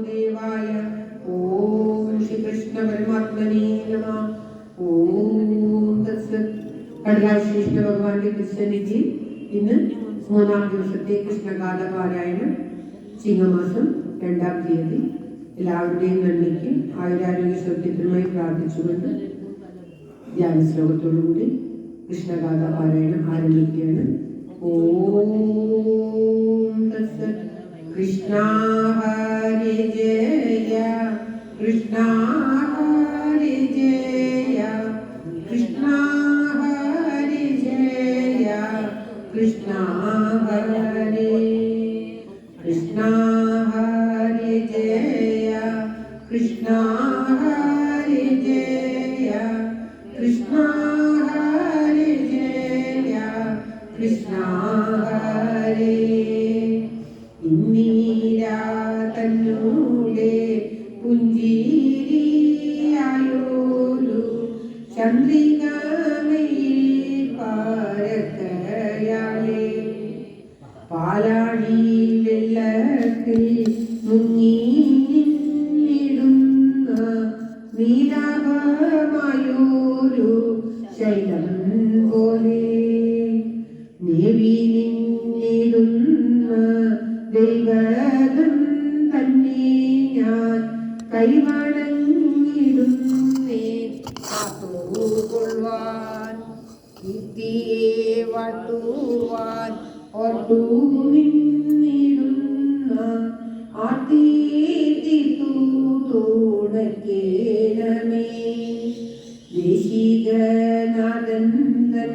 വാസുദേവായ. ഓം ശ്രീകൃഷ്ണ പരമാത്മനേ നമഃ. ഓം തത്സത്. കടലാശ്രീകൃഷ്ണ ഭഗവാന്റെ കൃഷ്ണനിധി ഇന്ന് 3-ാം ദിവസത്തെ കൃഷ്ണഗാഥ പാരായണം ചിങ്ങമാസം 2-ാം തീയതി. എല്ലാവരുടെയും നന്ദിക്ക് ആയുരാരോഗ്യ സൗഖ്യത്തിനുമായി പ്രാർത്ഥിച്ചുകൊണ്ട് ധ്യാന ശ്ലോകത്തോടുകൂടി കൃഷ്ണഗാഥ പാരായണം ആരംഭിക്കുകയാണ്. ഓം തത്സത്. കൃഷ്ണ ഹരി ജയ കൃഷ്ണ ഹരി ജയ കൃഷ്ണ ഹരി ജയ കൃഷ്ണ ഹരി കൃഷ്ണ ഹരി ജയ കൃഷ്ണ ഹരി ജയ കൃഷ്ണ ഹരി ജയ കൃഷ്ണ ഹരി. ഇന്ദിരാ തന്നൂടെ പുഞ്ചിരിയായോരു ചന്ദ്രികാമയിൽ പാരക്കയാളെ പാലാഴി വെള്ളത്തിൽ മുങ്ങി നിന്നിടുന്ന നീലാഭമായൊരു ശൈലം പോലെ നേവി നിന്നിടുന്ന ദൈവം തന്നെ ഞാൻ കൈവണങ്ങിടുന്നേ കാത്തുകൊള്ളുവാൻ കീർത്തിയെ വാട്ടുവാൻ ഓർത്തു നിന്നിടുന്ന ആർത്തിത്തുടക്കേണമേ. ദേശികനാഥൻ തൻ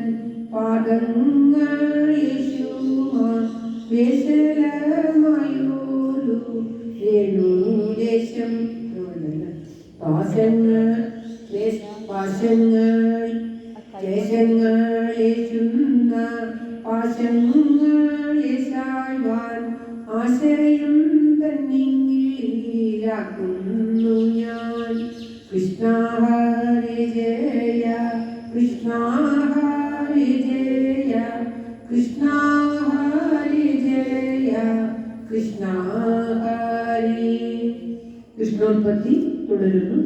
പാദങ്ങൾ യേശുമാൻ വേശലമായൊരു രേണുദേശം പാശങ്ങൾ ദേശങ്ങളേശുന്ന പാശങ്ങളേശാഴ്വാൻ ആശയം തന്നിങ്ങിലാക്കുന്നു ഞാൻ. കൃഷ്ണ ഹരി ജയ കൃഷ്ണ ഹരി ജയ കൃഷ്ണ ഹരി ജയ കൃഷ്ണ ഹരി. കൃഷ്ണോത്പത്തി തുടരുന്നു.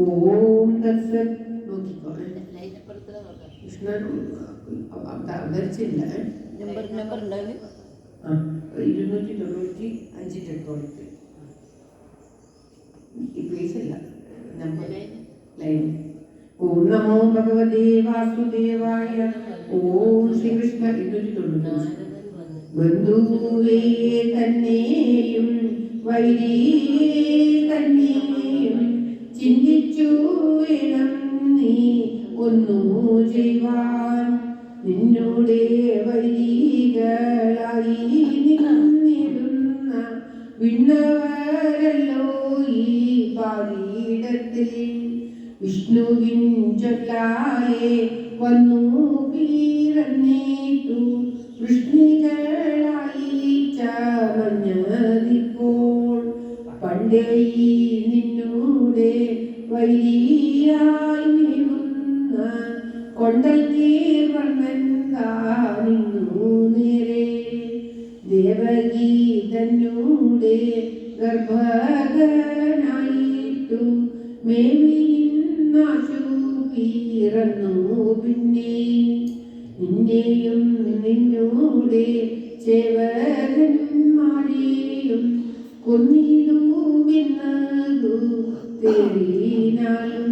ഓം തത്സത്. നോക്കിക്കോ, കൃഷ്ണ അവതരിച്ചില്ല. 295 എടുത്തോളൂ. ഈ പേജല്ല, നമ്പർ ലൈൻ. ഓം നമോ ഭഗവതേ വാസുദേവായ. ഓം ശ്രീകൃഷ്ണ. 290. ബന്ധുവേ തന്നെയും വൈരിയെ തന്നെയും ചിന്തിച്ചു വേണം നീ ഒന്നു ചെയ്യുവാൻ. നിന്നോടെ വൈരികളായി നിന്നിടുന്ന വിണ്ണവരല്ലോ ഈ പാരീടത്തിൽ. വിഷ്ണുവിൻ ചൊല്ലാലെ വന്നു പിറന്നേറ്റു വൃഷ്ണികളായി ചമഞ്ഞതിപ്പോൾ. പണ്ടേ നിന്നോടെ വൈരിയായി നീങ്ങുന്ന കൊണ്ടൽ വർണ്ണു നേരെ. ദേവകീ തന്നോടെ ഗർഭകനായിട്ടു മേവി നിന്നാശു പിറന്നു. പിന്നെ നിന്നെയും നിന്നോടെ ചേവകന്മാരെയും കൊന്നിടുമെന്നതു തേടിനാലും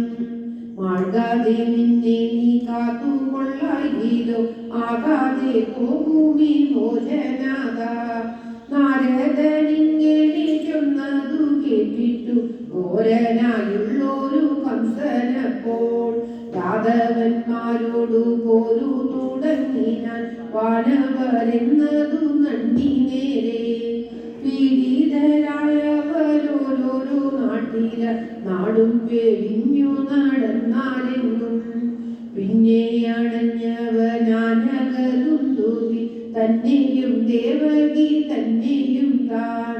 മാർഗാതെ നിന്നെ നീ കാത്തുകൊള്ളായില്ലോ. ആകാതെ പോകുമീ ഭോജനാഥ. നാരദനിങ്ങനെ ചൊന്നതു കേട്ടിട്ടു ഘോരനായുള്ളൊരു കംസനപ്പോൾ യാദവന്മാരോടു പോരു തുടങ്ങിനാൻ. വാനവരെന്നതു നന്ദി നേരെ പീഡിതരായവരോരോരോ നാട്ടില നാടും പേടിഞ്ഞു നടന്നാലെങ്ങും. പിന്നെ അണഞ്ഞവനാനകലുണ്ടു തന്നെയും ദേവകി തന്നെയും താൻ.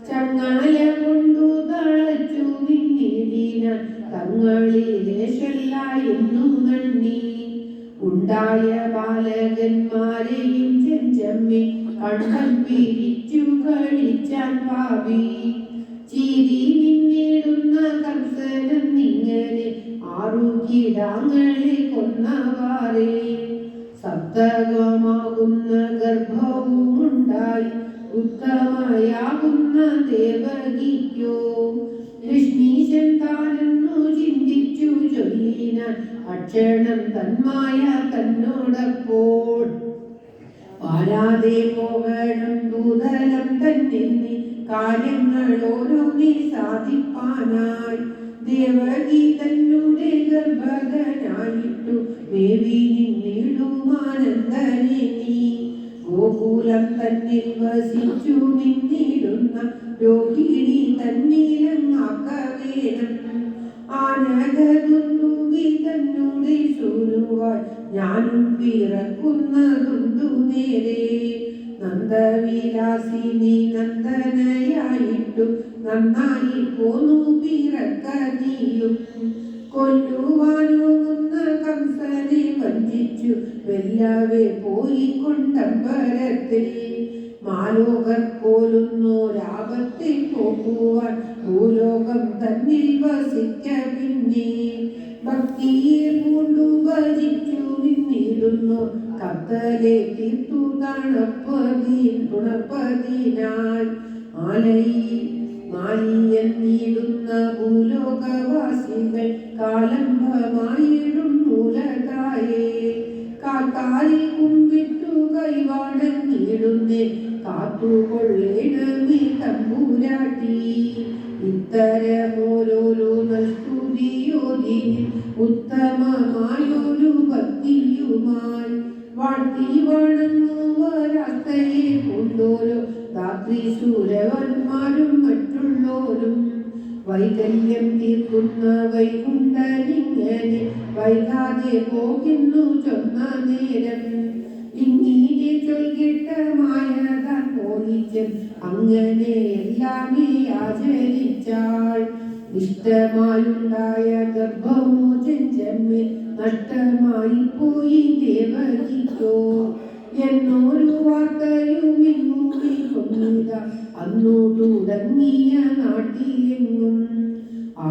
ചങ്ങായ കൊണ്ടു തളച്ചു നിന്നിടിന തങ്ങളിലേശല്ല എന്നു നന്ദി. ഉണ്ടായ ബാലകന്മാരെയും ചെഞ്ചമ്മി കണ്ടം പിരിച്ചു കളിച്ചാൻ പാവി. ചിരി ആറു കീടാങ്ങളെ കൊന്നവാറേ. സപ്തകമാകുന്ന ഗർഭവുമുണ്ടായി ഉത്തമയാകുന്ന ദേവകിക്കോ. ലക്ഷ്മീശൻ താനെന്നു ചിന്തിച്ചു ചൊല്ലിനാൻ അക്ഷണം തന്മായ തന്നോടപ്പോൾ. പാരാതെ പോകണം ഭൂതലം തന്നിൽ കാര്യങ്ങൾ ഓരോന്നി സാധിപ്പാനായി. ദേവകി തന്നുടെ ഗർഭകനായിട്ടു മേവി നിന്നിടുമാനന്ദനെ നീ. ഗോകുലം തന്നിൽ വസിച്ചു നിന്നിടുന്ന രോഹിണി തന്നിലങ്ങാക്ക വേണം. ആനകതുന്തുവി തന്നുടെ സൂനുവായി ഞാനും പിറക്കുന്നതുണ്ടു നേരെ. നന്ദവിലാസിനി നന്ദനയായിട്ടു നന്നായി പോന്നു പിറക്ക നീയും. കൊല്ലുവാനോങ്ങുന്ന കംസനെ വഞ്ചിച്ചു വെല്ലവേ പോയി കൊണ്ടമ്പരത്തിൽ. മാലോകർ പോലുന്നോരാപത്തെ പോക്കുവാൻ ഭൂലോകം തന്നിൽ വസിക്ക പിന്നെ. ഭക്തിയെ പൂണ്ടു ഭജിച്ചു നിന്നിടുന്നു കത്തലെ തീർത്തു തുണപ്പതിനായി. മാലിയെന്നിടുന്ന ഭൂലോകവാസികൾ കാലംബമായിടും മൂലതായേ. കാക്കാലി കുമ്പിട്ടു കൈവാടങ്ങിടുന്നേ കാത്തുകൊള്ളേണമേ തമ്പുരാട്ടി. ഇത്തരമോരോരോ നസ്തുതിയോതി ഉത്തമമായൊരു ഭക്തിയുമായി വാഴ്ത്തി വണങ്ങുവരാത്തയെ കൊണ്ടോരോ രാത്രി സൂരവന്മാരും മറ്റുള്ളോരും. വൈകല്യം തീർക്കുന്ന വൈകുണ്ഠനിങ്ങനെ വൈകാതെ പോകുന്നു ചൊന്ന നേരം. ഇങ്ങനെ ചൊൽകിട്ട മായതാൻ മോഹിച്ചൻ അങ്ങനെ എല്ലാമേ ആചരിച്ചാൾ. ഇഷ്ടമായുണ്ടായ ഗർഭമോ ചെഞ്ചമ്മേ നഷ്ടമായി പോയി ദേവകിക്കോ. എന്നൊരു വാർത്തയും ഇങ്ങൂടി കൊന്നുക അന്നു തുടങ്ങിയ നാട്ടിലെങ്ങും.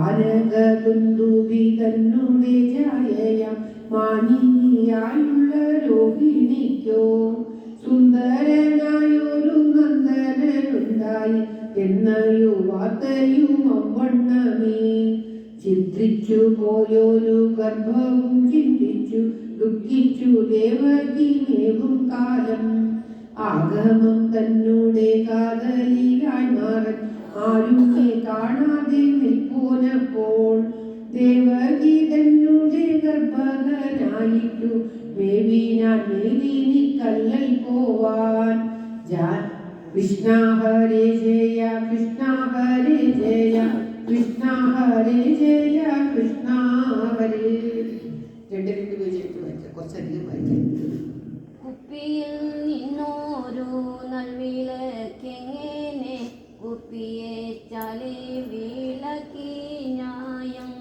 ആനകതുന്തുവി തന്നുടെ ജായയാം മാനിനിയായുള്ള രോഹിണിക്കോ. സുന്ദരനായൊരു നന്ദനുണ്ടായി എന്നൊരു വാർത്തയും അവണ്ണമേ. ചിന്തിച്ചു പോയൊരു ഗർഭവും ചിന്തിച്ചു ദുഃഖിച്ചു ദേവകി മേവും കാലം. ആഗമം തന്നുടെ കാതലിയായി മാറൻ ആരുമേ കാണാതെ നിൽപ്പോനപ്പോൾ. ദേവകി തന്നുടെ ഗർഭകനായിട്ടു മേവിനാൻ മേദിനി കല്ലൽ പോവാൻ. കൃഷ്ണ ഹരേ ജയ കൃഷ്ണ ഹരേ ജയ കൃഷ്ണ ഹരേ ജയ കൃഷ്ണ ഹരേ. രണ്ട് പേജ് കുറച്ചധികം വായിക്കാം. കുപ്പിയിൽ നിന്നോരു നൽവിളക്കെങ്ങനെ കുപ്പിയെ ചാലി വിളക്കി ന്യായം.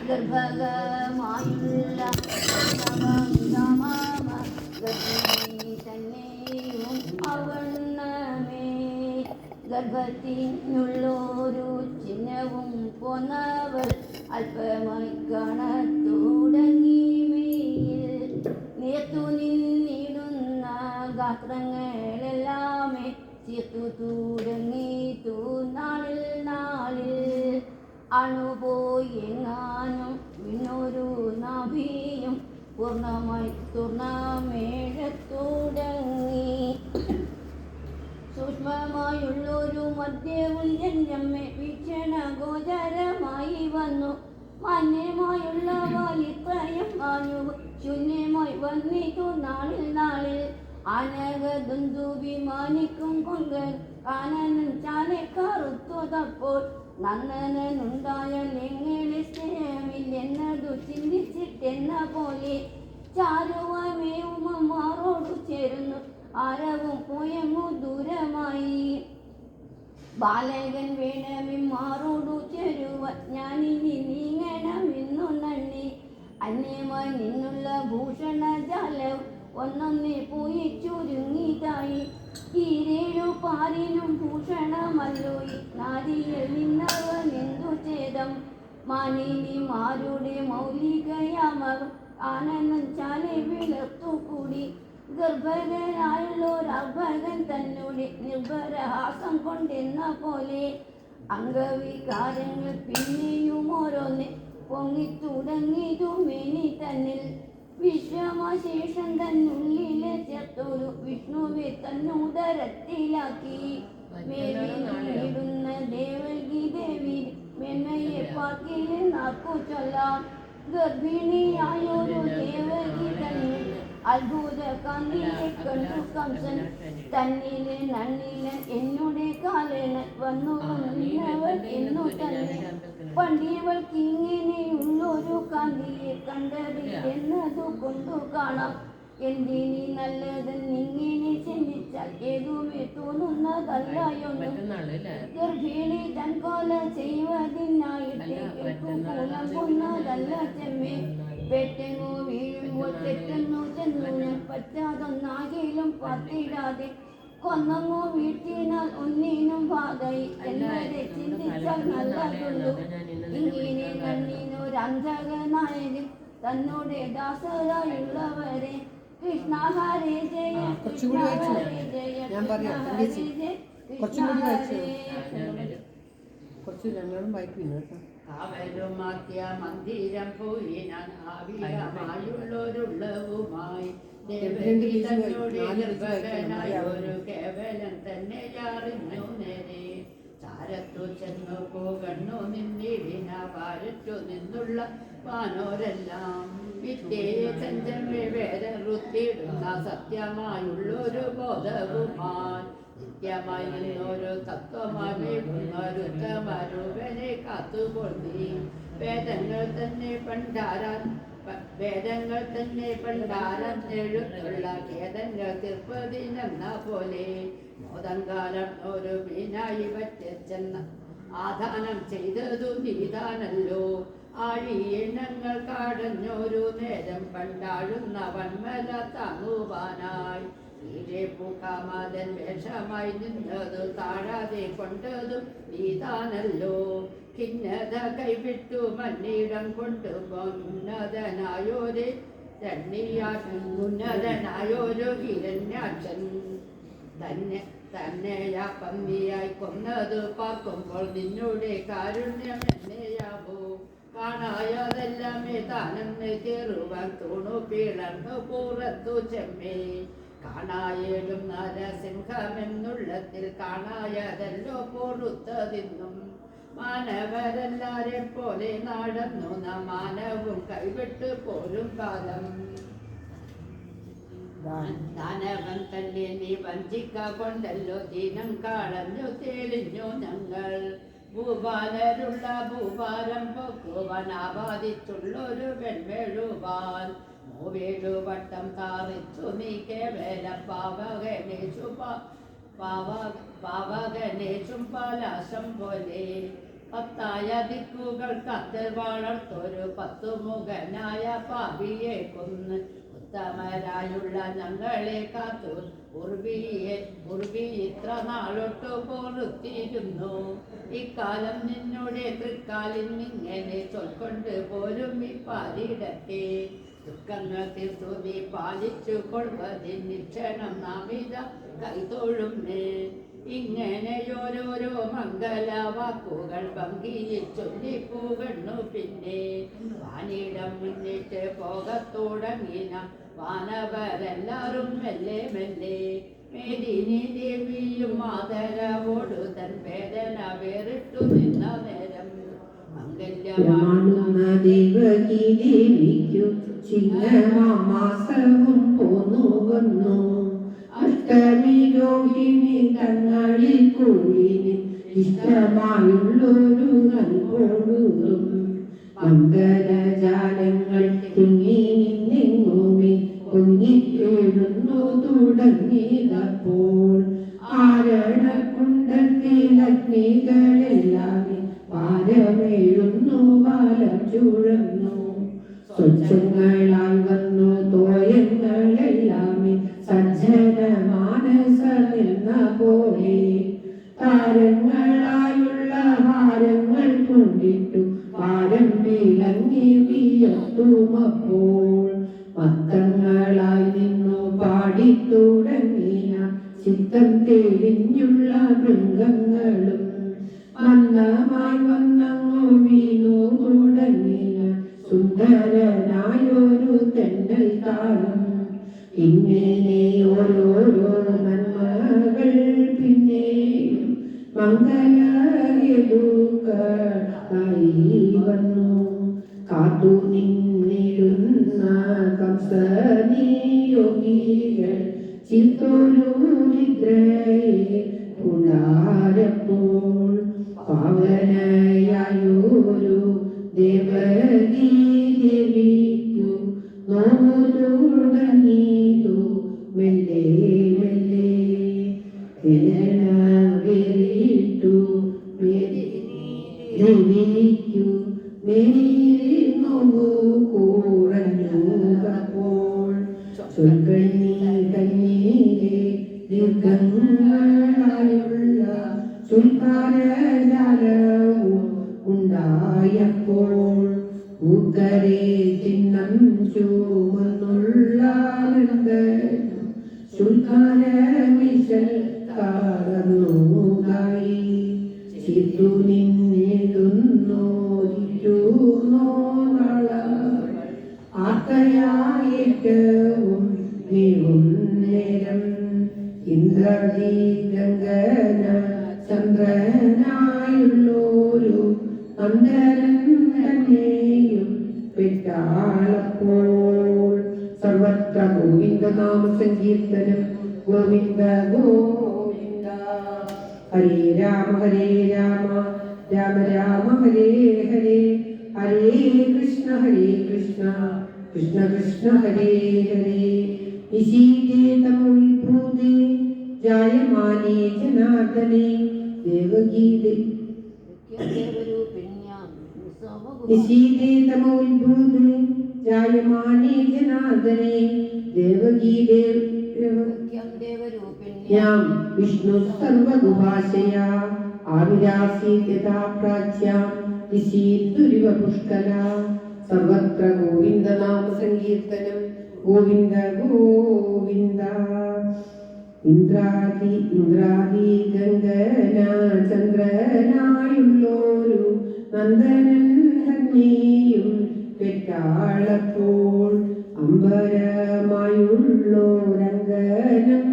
ഗർഭകമായുള്ള ഗർഭിണി തന്നെയും അവണ്ണമേ. ഗർഭത്തിനുള്ളൊരു ചിഹ്നവും പോന്നവൾ അല്പമായി കാണത്തുടങ്ങി മേയിൽ. നേർത്തു നിന്നിടുന്ന ഗാത്രങ്ങളെല്ലാമേ ചേർത്തു തുടങ്ങിത്തു നാളിൽ നാളിൽ. അണുപോയെങ്ങാനും വിണ്ണൊരു നാഭിയും പൂർണ്ണമായി തുറന്നമേഴത്തുടങ്ങി. സൂക്ഷ്മമായുള്ളൊരു മദ്യവും ജന്മേ വീക്ഷണ ഗോചരമായി വന്നു. മാന്യമായുള്ള വാലിത്രയം വായു ശൂന്യമായി വന്നിതു നാളിൽ നാളിൽ. ആനകദുന്തുവി മാനിക്കും കൊണ്ട് കാനനൻ ചാലെ കറുത്തതപ്പോൾ. നന്ദനുണ്ടായാൽ എങ്ങനെ സ്നേഹമില്ലെന്നതു ചിന്തിച്ചിട്ടെന്ന പോലെ. ചാരുവമേവുമാറോടു ചേരുന്നു ആരവും പോയങ്ങു ദൂരമായി. ബാലകൻ വേണമിമാറോടു ചേരുവാൻ ഞാനിനി നീങ്ങണമെന്നു നന്ദി. അന്യമായി നിന്നുള്ള ഭൂഷണജാലം ഒന്നൊന്നെ പോയി ചുരുങ്ങിയതായി. ഈരേഴു പാരിനും ഭൂഷണമല്ലോ ഈ നാരിയിൽ നിന്നവൻ എന്തു ഛേദം. മാനിനിമാരുടെ മൗലികയാമവ ആനന്ദം ചാലെ വിളർത്തുകൂടി ഗർഭകനായുള്ളൊരർഭകൻ തന്നെ നിർഭരഹാസം കൊണ്ടെന്ന പോലെ അംഗവികാരങ്ങൾ പിന്നെയും ഓരോന്ന് പൊങ്ങിത്തുടങ്ങിയതു മേനി തന്നിൽ വിശ്രമശേഷം തന്നുള്ളിലെ ചേർത്തൊരു വിഷ്ണുവെ തന്നുദരത്തിലാക്കി മേലിടുന്ന ദേവകി ദേവി മെന്മയെ പാക്കിലെ നാക്കു ചൊല്ലാം ഗർഭിണിയായൊരു ദേവകി തന്നെ അത്ഭുത കാന്തിയെ കണ്ടു കംസൻ തന്നിലെ നന്നിലൻ എന്നുടെ കാലന് വന്നു നിന്നവൾ എന്നു തന്നെ പണ്ടിയവൾക്ക് ഇങ്ങനെയുള്ളൊരു കാന്തിയെ കണ്ടത് എന്നതു കൊണ്ടു കാണാം എന്തിനി നല്ലതെന്നിങ്ങനെ ചിന്തിച്ചാൽ ഏതുമേ തോന്നുന്നതല്ലയൊന്നും ഗർഭിണി തൻകൊല ചെയ്യുവതിനായിട്ട് കേൾക്കുന്നതല്ല ചെമ്മേ പെട്ടെങ്ങോ വീഴുമ്പോൾ തെറ്റെന്നു ചെന്നു ഞാൻ പറ്റാതൊന്നാകിലും പത്തിടാതെ കൊന്നങ്ങോ വീഴ്ത്തിനാൽ ഒന്നിനും ഭാഗയി എന്നതെ ചിന്തിച്ചാൽ നല്ലതുള്ളൂ ഇങ്ങനെ നന്ദിനൊരന്ധകനായതിൽ തന്നോടെ ദാസരായുള്ളവരെ കൃഷ്ണ ഹരേ ജയ കൃഷ്ണ ഹരേ ജയ കൃഷ്ണ ഹരേ ജയ കൃഷ്ണ ഹരേ. അവരുമാക്കിയ മന്ദിരം പോയി ഞാൻ ആവിലമായുള്ളൊരുള്ളവുമായി ഒരു കേവലം തന്നെ അറിഞ്ഞു നേരെ ചാരത്തു ചെന്നു പോകണ്ണു നിന്നിടിന പാരറ്റു നിന്നുള്ള വാനോരെല്ലാം വിദ്യയെ ചഞ്ചമേ വേദറുത്തിടുന്ന സത്യമായുള്ളൊരു ബോധവുമായി നിത്യമായി നിന്നൊരു തത്വമായി മരുത്തമരുവനെ കാത്തുകൊള്ളി വേദങ്ങൾ തന്നെ പണ്ടാരം എഴുത്തുള്ള ഖേദങ്ങൾ തീർപ്പതിനെന്ന പോലെ മോദങ്കാലം ഒരു മീനായി വറ്റെന്ന ആദാനം ചെയ്തതു നീതാനല്ലോ ആഴിയിനങ്ങൾ കാടഞ്ഞൊരു നേരം പണ്ടാഴുന്ന വന്മല താങ്ങുവാനായി ഈരെ പൂക്കാമതൻ വേഷമായി നിന്നതു താഴാതെ കൊണ്ടതു നീതാനല്ലോ ഖിന്നത കൈവിട്ടു മന്നിടം കൊണ്ടു ഉന്നതനായൊരു ഹിരണ്യാക്ഷൻ തന്നെയാ പന്നിയായി കൊന്നതു പാർക്കുമ്പോൾ നിന്നോടെ കാരുണ്യം എന്നെയാവോ കാണായതെല്ലാമേ താനെന്ന് കയറുവാൻ തൂണു പിളർന്നു പുറത്തു ചെമ്മേ കാണായേലും നരസിംഹമെന്നുള്ളത്തിൽ കാണായതല്ലോ പൊറുത്തതിന്നും മാനവരെല്ലാരെ പോലെ നടന്നു മാനവും കൈവിട്ട് പോരും കാലം ദാനവൻ തന്നെ നീ വഞ്ചിക്ക കൊണ്ടല്ലോ ദീനം കളഞ്ഞു തേളിഞ്ഞു ഞങ്ങൾ ഭൂപാലരുള്ള ഭൂഭാരം പൊക്കുവാൻ ആപാദിച്ചുള്ളൊരു വെൺമേഴുവാൻ മൂവേഴുവട്ടം താറിച്ചു നീ കേവല പാവകനേശും പലാശം പോലെ പത്തായ ദിക്കുകൾ കത്തിൽ വളർത്തൊരു പത്തുമുഖനായ പാപിയെ കൊന്ന് ഉത്തമരായുള്ള ഞങ്ങളെ കാത്തു ഉർവി ഇത്ര നാളൊട്ടു പൊറുത്തിരുന്നു ഇക്കാലം നിന്നോടെ തൃക്കാലിൽ ഇങ്ങനെ ചൊൽക്കൊണ്ട് പോലും ഈ പാലിടട്ടെ ദുഃഖങ്ങൾ തീർത്തു നീ പാലിച്ചു കൊള്ളുവതിന് ക്ഷണം നാമിത കൈതൊഴുന്നേ ഇങ്ങനെയോരോരോ മംഗല വാക്കുകൾ ഭംഗിയിൽ ചൊല്ലിപ്പൂകണ്ണു പിന്നെ വാനിടം മുന്നിട്ട് പോകത്തുടങ്ങിന വാനവരെല്ലാരും മെല്ലെ മെല്ലെ മേദിനി ദേവിയും മാതരവോടു തൻ വേദന വേറിട്ടു നിന്ന നേരം മംഗല്യമാണുന്ന ദേവകി ദേവിക്കു ചിങ്ങമാസവും പോന്നു വന്നു അഷ്ടമി രോഹിണി തങ്ങളിൽ കൂടിന് ഇഷ്ടമായുള്ളൊരു നൽകൊള്ളും മംഗളജാലങ്ങൾ തിങ്ങി നിന്നെങ്ങുമേ പൊങ്ങിക്കേഴുന്നു തുടങ്ങിയതപ്പോൾ ആരണക്കുണ്ടത്തിൽ അഗ്നികളെല്ലാമേ പാരമേഴുന്നു പാലം ചുഴന്നു സ്വച്ഛങ്ങളായി വന്നു തോയങ്ങളെല്ലാമേ സജ്ജന മാനസമെന്ന പോലെ താരങ്ങളായുള്ള ഹാരങ്ങൾ കൊണ്ടിട്ടു പാരം വസ്തുമപ്പോൾ മത്തങ്ങളായി നിന്നു പാടിത്തുടങ്ങിയ ചിത്തം തെളിഞ്ഞുള്ള മൃഗങ്ങളും മന്ദമായി വന്നങ്ങു വീണു തുടങ്ങിയ സുന്ദരനായൊരു തെന്നൽ താളം. ഇങ്ങനെ ഓരോരോ നന്മകൾ പിന്നെയും മംഗളയതുക്കളായി വന്നു. കാത്തു നിന്നിടുന്ന കംസനിയോഗികൾ ചിത്തൊരു നിദ്രയെ ഉണാരപ്പോൾ പാവനയായൊരു ദേവകീ ദേവിക്കു നോവു തുടങ്ങിയതു മെല്ലെ മെല്ലെ. ിട്ടു ദേവിക്കു മേലിൽ നോവു കുറഞ്ഞപ്പോൾ ചൊൽക്കണ്ണി കണ്ണീരെ ദീർഘങ്ങളായുള്ള ചുൽക്കാരജാലവും ഉണ്ടായപ്പോൾ ൂക്കരെ ചിഹ്നം ചുമന്നുള്ള ശുൽക്കാരമിശൽ കാർന്നോതായി ചിത്തു നിന്നിടുന്നോരിറ്റുന്നോ നള ആർത്തയായേറ്റവും നീവും നേരം ഇന്ദ്രജീ ഗംഗന ചന്ദ്രനായുള്ളൊരു നന്ദനൻ തന്നെയും പെറ്റാളപ്പോൾ സർവത്ര ഗോവിന്ദനാമ സങ്കീർത്തനം. ഗോവിന്ദ ഗോവിന്ദ. ഹരേ രാമ രാമ രാമ ഹരേ ഹരേ. ഹരേ കൃഷ്ണ കൃഷ്ണ കൃഷ്ണ ഹരേ ഹരേ. നിശീതേതമുത്ഭൂതേ ജായമാനേ ജനാർദ്ദനേ ദേവഗീതേ. നിശീതേതമുത്ഭൂതേ ജായമാനേ ജനാർദ്ദനേ ദേവഗീതേ. യാം വിഷ്ണു സർവഗുഹാശയാ ആവിരാസീത് യഥാ പ്രാച്യാം നിശീതുരിവ പുഷ്കല. സർവത്ര ഗോവിന്ദനാമ സങ്കീർത്തനം. ഗോവിന്ദ ഗോവിന്ദ. ഇന്ദ്രാദി ഗംഗന ചന്ദ്രനായുള്ളൊരു നന്ദനൻ തന്നെയും പെറ്റാളപ്പോൾ അമ്പരമായുള്ളോരങ്കനം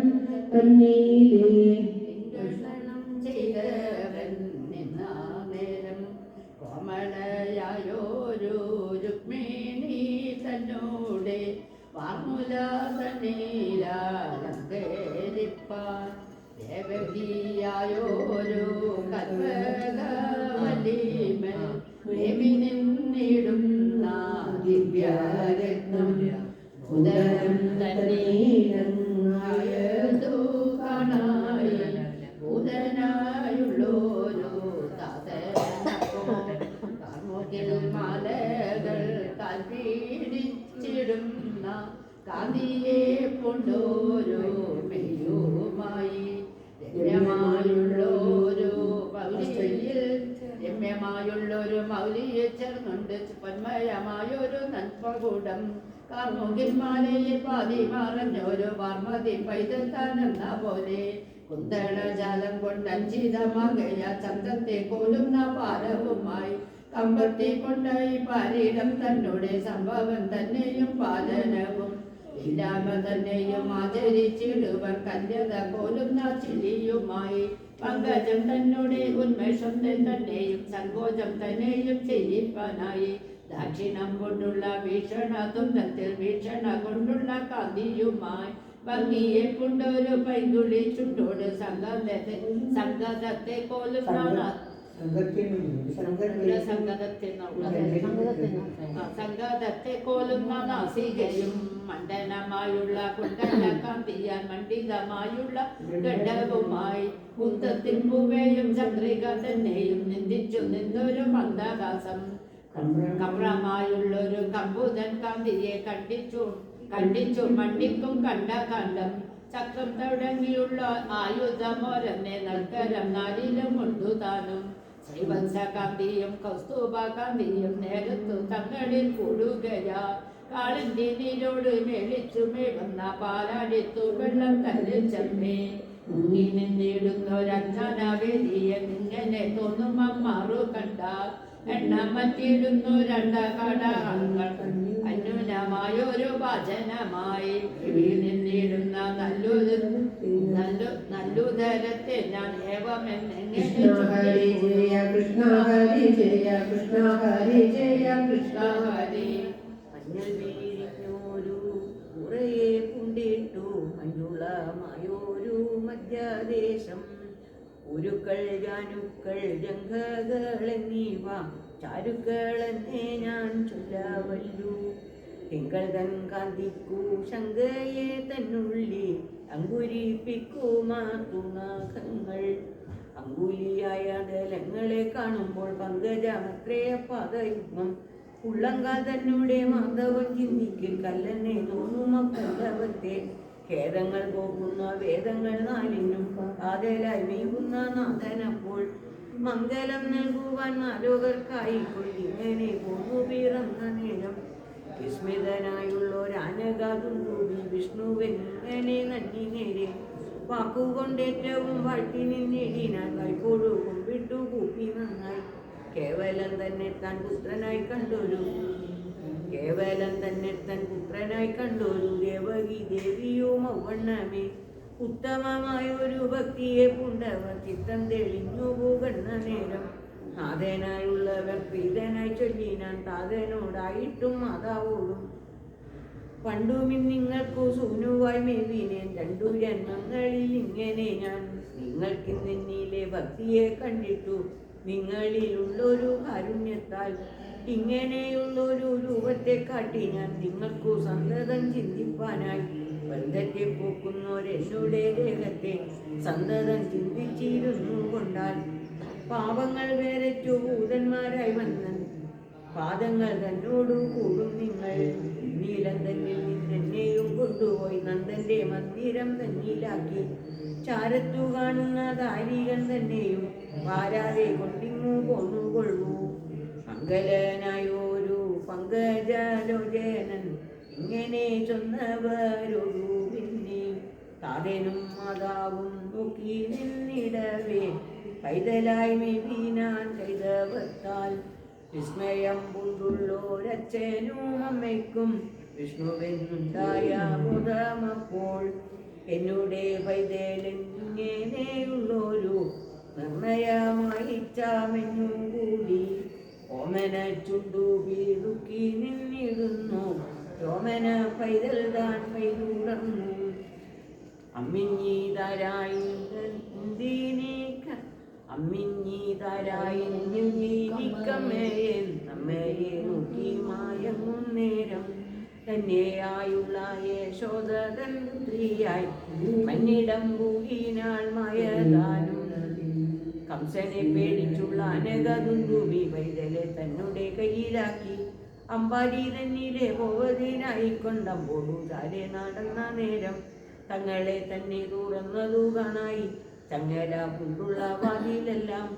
തന്നീലേ. കോമളയായോരു രുക്മിണി തന്നോടെ വാർമുലതനീലാലങ്കരിപ്പാൻ ദേവകിയായോരു കൽവകവല്ലിമേൽ ദേവി നിന്നിടുന്ന ദിവ്യരത്നം ഉദരം തന്നീലങ്ങായതു കാണായി ഉദരനായുള്ളൊരു കാർമുകിൽ മാലകൾ കാൽപീടിച്ചിടുന്ന കാന്തിയെ കൊണ്ടോരോ മെയ്യുമായി രമ്യമായുള്ളൊരു മൗലിയെ ചേർന്നുണ്ട് പൊന്മയമായൊരു നന്മകൂടം കാർമുകിൽ മാലയിൽ പാതി മറഞ്ഞൊരു വാർമതി പൈതൽ താനെന്ന പോലെ കുന്തളജാലം കൊണ്ടഞ്ചിതമാകയ ചന്തത്തെ കൊല്ലുന്ന പാലവുമായി കമ്പത്തെ കൊണ്ടായി പാരിടം തന്നോടെ സംഭവം തന്നെയും പാലനവും ഇല്ലാമ തന്നെയും ആചരിച്ചിടുവർ കല്യത കൊല്ലുന്ന ചിലിയുമായി പങ്കജം തന്നോടെ ഉന്മേഷം തന്നെയും സങ്കോചം തന്നെയും ചെയ്യിപ്പാനായി ദാക്ഷിണം കൊണ്ടുള്ള വീക്ഷണ തുണ്ടത്തിൽ വീക്ഷണ കൊണ്ടുള്ള കാന്തിയുമായി ഭംഗിയെ കൊണ്ടൊരു പൈങ്കുളി ചുണ്ടോട് സംഗതത്തെ കൊല്ലുന്ന സംഗതത്തെ കൊല്ലുന്ന നാസികയും മണ്ഡനമായുള്ള കുണ്ടല കാന്തിയാൽ മണ്ഡിതമായുള്ള ഘടകവുമായി കുന്തത്തിൻ പൂവയും ചന്ദ്രിക തന്നെയും നിന്ദിച്ചു നിന്നൊരു മന്ദഹാസം കമ്രമായുള്ളൊരു കമ്പുതൻ കാന്തിയെ കണ്ടിച്ചു മണ്ടിക്കും കണ്ടം ചക്രം തുടങ്ങിയുള്ള ആയുധമോരന്നെ നൽകരം നാലിലും കൊണ്ടു താനും ശ്രീവത്സകാന്തിയും കൗസ്തുഭകാന്തിയും നേരത്തു തങ്ങളിൽ കൂടുകയാ കാളിന്റെ നീരോട് മേളിച്ചു മേവുന്ന പാലാടിത്തു വെള്ളം തല്ലിച്ചമ്മേ മുങ്ങി നിന്നിടുന്നൊരഞ്ജനാവേദിയെ നിങ്ങനെ തോന്നും അമ്മാറു കണ്ട എണ്ണം മറ്റിടുന്നു രണ്ട കടകൾ അന്യൂനമായൊരു വാചനമായി നിന്നിടുന്ന നല്ലുദരത്തെ ഞാൻ ഏവമെന്നെങ്ങനെ കൃഷ്ണ ഹരി ജയ കൃഷ്ണ ഹരി ജയ കൃഷ്ണ ഹരി ജയ കൃഷ്ണ ഹരി മഞ്ഞൾ വീഴിഞ്ഞോരു കുറയെ കുണ്ടിട്ടു മഞ്ജുളമായോരു മധ്യദേശം ഉരുക്കൾ ജാനുക്കൾ ജംഘകൾ എന്നിവ ചാരുക്കളെന്നേ ഞാൻ ചൊല്ലവല്ലു തിങ്കൾ തൻ കാന്തിക്കു ശങ്കയെ തന്നുള്ളി അങ്കുരിപ്പിക്കുമാത്തുനാഖങ്ങൾ അങ്കുലിയായ ദലങ്ങളെ കാണുമ്പോൾ പങ്കജമത്രയ പാദയുഗ്മം ഉള്ളങ്കാൽ തന്നൂടെ മാധവൻ ചിന്തിക്കൽ കല്ലെന്നെ തോന്നുമ പല്ലവത്തെ ഖേദങ്ങൾ പോകുന്ന വേദങ്ങൾ നാലിനും കാതലായി മെയ്യുന്ന നാഥനപ്പോൾ മംഗലം നൽകുവാൻ മാലോകർക്കായി കൊള്ളിങ്ങനെ പോന്നു പിറന്ന നേരം വിസ്മിതനായുള്ളൊരാനകാതുണ്ടൂടി വിഷ്ണുവെങ്ങനെ നന്ദി നേരെ വാക്കുകൊണ്ടേറ്റവും വാഴ്ത്തി നിന്നിടിനാൻ കൈപ്പോഴു കുമ്പിട്ടു കൂപ്പി നന്നായി കേവലം തന്നെ താൻ പുത്രനായി കണ്ടൊരു ദേവകി ദേവിയോ മൗവണ്ണമേ ഉത്തമമായൊരു ഭക്തിയെ പുണ്ടവർ ചിത്തം തെളിഞ്ഞു പോകുന്ന നേരം നാഥനായുള്ളവർ പ്രീതനായി ചൊല്ലിനാൻ താതനോടായിട്ടും മാതാവോടും പണ്ടുമിൻ നിങ്ങൾക്കു സൂനുവായി മേവിനേൻ രണ്ടു ജന്മങ്ങളിൽ ഇങ്ങനെ ഞാൻ നിങ്ങൾക്കിന്നിലെ ഭക്തിയെ കണ്ടിട്ടു നിങ്ങളിലുള്ളൊരു കാരുണ്യത്താൽ ഇങ്ങനെയുള്ളൊരു രൂപത്തെ കാട്ടി ഞാൻ നിങ്ങൾക്കു സന്തതം ചിന്തിപ്പാനായി ബന്ധത്തെ പോക്കുന്നോരെന്നുടെ ദേഹത്തെ സന്തതം ചിന്തിച്ചിരുന്നു കൊണ്ടാൽ പാപങ്ങൾ വേരറ്റു ഭൂതന്മാരായി വന്ന് പാദങ്ങൾ തന്നോടു കൂടും നിങ്ങൾ നീലം തന്നിൽ നിന്നെയും കൊണ്ടുപോയി നന്ദന്റെ മന്ദിരം തന്നിലാക്കി ചാരത്തു കാണുന്ന ദാരികൻ തന്നെയും വാരാതെ കൊണ്ടിങ്ങു പോന്നുകൊള്ളൂ മംഗലനായൊരു പങ്കജലോചനൻ ഇങ്ങനെ ചൊന്നവരൊരു പിന്നെ താതനും മാതാവും നോക്കി നിന്നിടവേ പൈതലായി മെവിനാൻ കൈതവത്താൽ വിസ്മയം പൂണ്ടുള്ളോരച്ഛനും അമ്മയ്ക്കും വിഷ്ണുവെന്നുണ്ടായ ബോധമപ്പോൾ എന്നുടെ പൈതലിങ്ങനെയുള്ളൊരു നിർണയമായി ചാമെന്നു കൂടി ഓമന ചുണ്ടു വീടുക്കി നിന്നിടുന്നു രോമന പൈതൽ താൻ പൈതുടർന്നു അമ്മിഞ്ഞീതരായി നമ്മയെ നോക്കി മായങ്ങുന്നേരം തന്നെയായുള്ള യശോദൻ പുത്രിയായി മന്നിടം പൂകിനാൾ മയതാനും കംസനെ പേടിച്ചുള്ള അനകതുണ്ടുബി പൈതലെ തന്നെ കയ്യിലാക്കി അമ്പാടി തന്നിലെ പോവതിനായി കൊണ്ടമ്പോടു താരെ നടന്ന നേരം തങ്ങളെ തന്നെ തുറന്നതു കാണായി ചങ്ങല കൊണ്ടുള്ള വാതിലെല്ലാം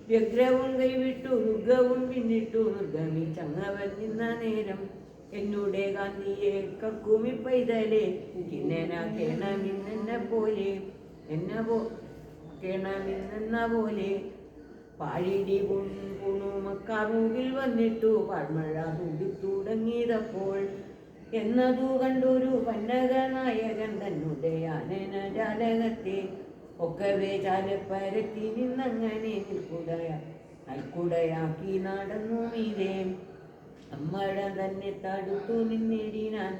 വ്യഗ്രവും കൈവിട്ടു ദുർഗവും പിന്നിട്ടു ദുർഗമി ചങ്ങവൻ നിന്ന നേരം എന്നുടെ കാന്തിയെ കക്കുമി പൈതലെ കേണമിന്നെന്ന പോലെ കേണമിന്നെന്ന പോലെ പാഴിടി പുണുമക്കാറൂകിൽ വന്നിട്ടു പാഴ്മഴ തുടങ്ങിയതപ്പോൾ എന്നതു കണ്ടൊരു പന്നക നായകൻ തന്നെ ആനന ജാലകത്തെ ഒക്കവേ ചാലപ്പരത്തി നിന്നങ്ങനെ നൽക്കുടയാക്കി നടന്നു മീതേ അമ്മഴ തന്നെ തടുത്തു നിന്നിടിനാൻ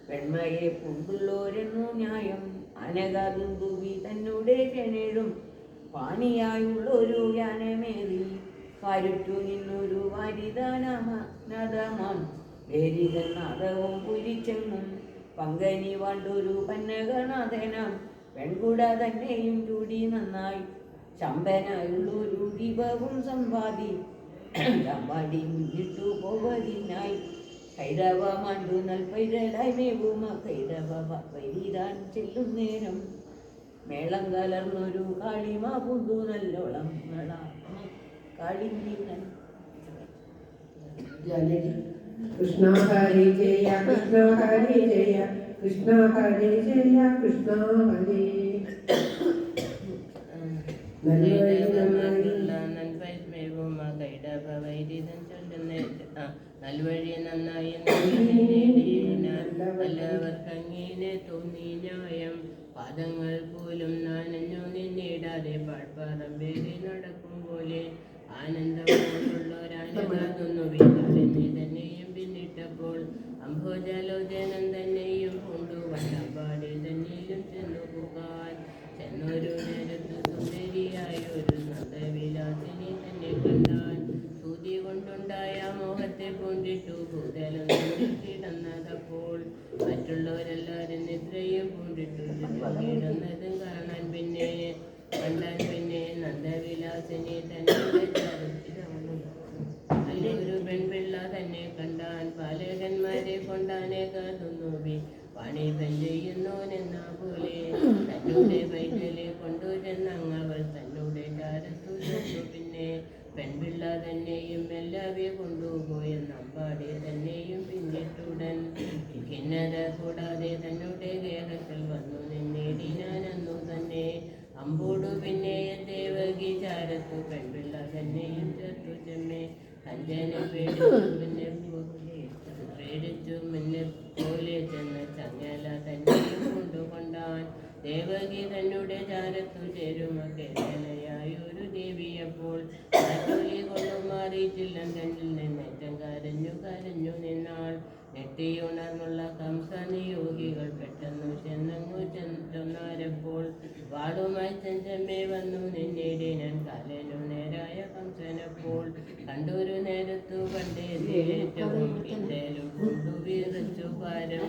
പെൺമയെ കൊണ്ടുള്ളോരെന്നു ന്യായം അനകതുണ്ടുവി തന്നെ ജനേഴും പാണിയായുള്ളൊരു യാനമേറി പാരുറ്റു നിന്നൊരു വാരിദാനമാം വേരിതനാദവും പുരിച്ചെങ്ങും പങ്കനി വാണ്ടൊരു പന്നകനാഥനാം പെൺകുട തന്നെയും ചൂടി നന്നായി ശമ്പനായുള്ളൊരു ദീപവും സമ്പാടി മുന്നിട്ടു പോവതിനായി കൈരവ മാണ്ടു നൽപൈതലായി മേവുമ കൈരവ വൈരിതാൻ ചെല്ലും നേരം മേളം കലർന്നൊരു കാളിമ പുണ്ടു നല്ലോളം കാളിന്തിനൻ ജലധി കൃഷ്ണ ഹരി ജയ കൃഷ്ണ ഹരി ജയ കൃഷ്ണ ഹരി ജയ കൃഷ്ണ ഹരി നൽവഴി നന്നായി നല്ലവർക്കങ്ങനെ തോന്നി ന്യായം പാദങ്ങൾ പോലും നനഞ്ഞു നിന്നിടാതെ പാഴ്പാറമ്പേറി നടക്കും പോലെ ആനന്ദമുള്ളൊരാനന്ദൊന്നു വീട്ടാലെന്നെ തന്നെയും പിന്നിട്ടപ്പോൾ അംഭോജലോചനം തന്നെയും കൊണ്ടു വണ്ണപ്പാടി തന്നെയും ചെന്നു പോകാൻ ചെന്നൊരു നേരത്ത് സുന്ദരിയായൊരു നന്ദവിലാസിനെ തന്നെ കണ്ടാൻ സൂതി കൊണ്ടുണ്ടായ മോഹത്തെ പൂണ്ടിട്ടു ഭൂതലം കിടന്നതപ്പോൾ മറ്റുള്ളവരെല്ലാവരും നിദ്രയും പൂണ്ടിട്ടു കിടന്നതും കാണാൻ കണ്ടാൻ പിന്നെ നന്ദവിലാസിനെ തന്നെ നല്ലൊരു പെൺപിള്ള തന്നെ കണ്ടാൻ പാലകന്മാരെ കൊണ്ടാനേക തുന്നൂവി പണിപൻ ചെയ്യുന്നോനെന്നാ പോലെ തന്നോടെ പൈതലെ കൊണ്ടുചെന്നങ്ങവൾ തന്നോടെ ചാരത്തു ചേർത്തു പിന്നെ പെൺപിള്ള തന്നെയും എല്ലാവരെ കൊണ്ടുപോയെന്ന് അമ്പാടി തന്നെയും പിന്നിട്ടുടൻ ഖിന്നത കൂടാതെ തന്നോടെ ഗേഹത്തിൽ വന്നു നിന്നേടി ഞാനെന്നു തന്നെ അമ്പോടു പിന്നെ ദേവകി ചാരത്തു പെൺപിള്ള തന്നെയും ചേർത്തു ചെമ്മേ കഞ്ചനെ പേടിച്ചു മുന്നെ പോലെ ചെന്ന് ചങ്ങല തന്നെയും കൊണ്ടുകൊണ്ടാൻ ദേവകി തന്നോടെ ചാരത്തു ചേരുമ കേരളയായൊരു ദേവിയപ്പോൾ തൊലി കൊണ്ടു മാറിയിട്ടില്ല തന്നിൽ നിന്നേറ്റം കരഞ്ഞു നിന്നാൾ ഞെട്ടിയുണർന്നുള്ള കംസനിയോഗികൾ പെട്ടെന്നു ചെന്നങ്ങു ചെന്നാരപ്പോൾ വാളുമായി ചെഞ്ചമ്മേ വന്നു നിന്നേടി ഞാൻ കാലനു നേരായ കംസനപ്പോൾ കണ്ടൊരു നേരത്തു കണ്ടേറ്റവും എന്തേലും കൊണ്ടു വീറിച്ചു പാരം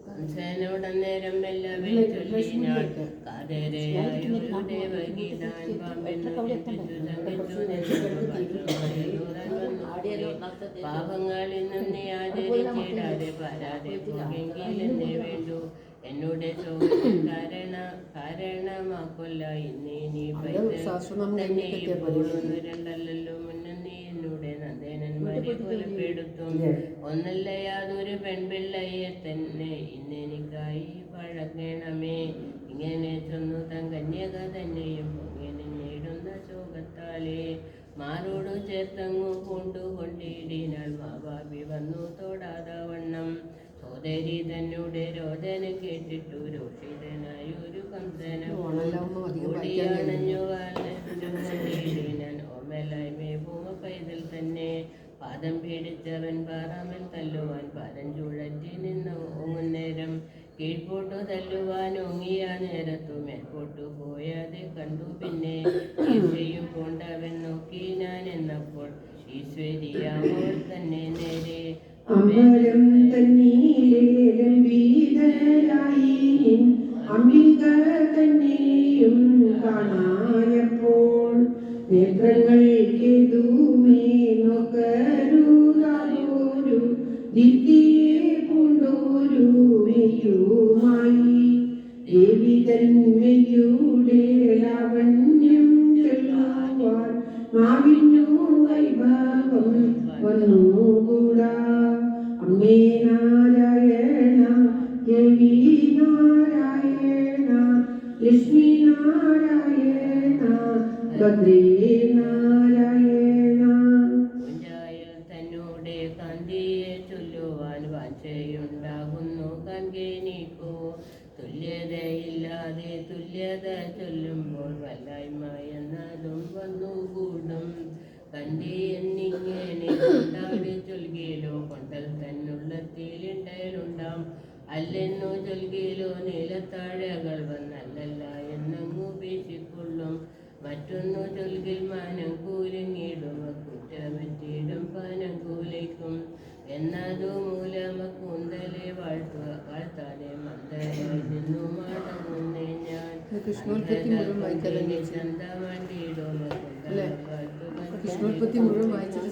കംസനോടന്നേരം മെല്ലവേ ചൊല്ലിനാൾ കാതരയായൊരു ദേവഗീതാൻ പാപങ്ങളിൽ നിന്ന് ആചരിച്ചിടാതെ പാരാതെ പോകെങ്കിലെന്നേ വേണ്ടു എന്നോട് കാരണമാക്കൊല്ല ഇന്നേ നീ പൈതന്നെപ്പോഴൊന്നു രണ്ടല്ലല്ലോ മുന്നേ നീ എന്നോട് നന്ദേനന്മാരെ കൊലപ്പെടുത്തും ഒന്നല്ല യാതൊരു പെൺപിള്ളയെ തന്നെ ഇന്നെനിക്കായി പഴകണമേ ഇങ്ങനെ ചൊന്നു തൻ കന്യക തന്നെയും പൊങ്ങനെ നേടുന്ന ശോകത്താലേ മാറോടു ചേർത്തങ്ങു കൊണ്ടുകൊണ്ടിടിനാൾ മാവാബി വന്നു തൊടാതെ വണ്ണം സോദരി തന്നോട് രോദന കേട്ടിട്ടു രോഷിതനായൊരു കംസനണഞ്ഞു കൊണ്ടിടിനാൻ ഓമലായ്മേ ഭൂമ പൈതൽ തന്നെ പാദം പീഡിച്ചവൻ പാറാമൽ തല്ലുവാൻ പാദം ചുഴറ്റി നിന്ന് ഓങ്ങുന്നേരം കീഴ്പോട്ടു തല്ലുവാൻ ഓങ്ങിയ നേരത്തു മേൽപോട്ടു പോയാതെ കണ്ടു പിന്നെ ഈശ്വയും പോണ്ടവൻ നോക്കി ഞാൻ എന്നപ്പോൾ ഈശ്വരിയാമോൾ തന്നെ നേരെ അമരം തന്നീലേരം വീതരായി അംബിക തന്നെയും കാണായപ്പോൾ നേത്രങ്ങൾക്കെതുമേ നോക്കരുതായൊരു ദിത്തിയെ കൊണ്ടൊരു മെയ്യുമായി ദേവി തന്മയുടെ ലാവണ്യം ചെല്ലുവാൻ മാവിന്നു വൈഭവം വന്നുകൂടാ അമ്മേ നാരായണ ദേവി നാരായണ ലക്ഷ്മി നാരായണ ഭദ്രേ നാരായണ തന്നോടെ കാന്തിയെ ചൊല്ലുവാൻ വാഞ്ചയുണ്ടാകുന്നു കൺകേനിക്കോ തുല്യതയില്ലാതെ തുല്യത ചൊല്ലുമ്പോൾ വല്ലായ്മ എന്നതും വന്നുകൂടും കണ്ടി എന്നിങ്ങനെ കൊണ്ടാടി ചൊൽകിലോ കൊണ്ടൽ തന്നുള്ളത്തിലുണ്ടാം അല്ലെന്നു ചൊൽകിലോ നീലത്താഴകൾ വന്നല്ല എന്നങ്ങു വീശിക്കൊള്ളും മറ്റൊന്നു ചൊൽകിൽ മാനം കൂലുങ്ങിടും കുറ്റമറ്റിടും പാനം കൂലയ്ക്കും എന്നതു മൂലമ കൂന്തലെ വാഴ്ത്താതെ മന്ദരായി നിന്നു മടങ്ങുന്നേ ഞാൻ ചന്തമാണ്ടിടും കൃഷ്ണോത്പത്തി മുഴുവൻ വായിച്ചിട്ട്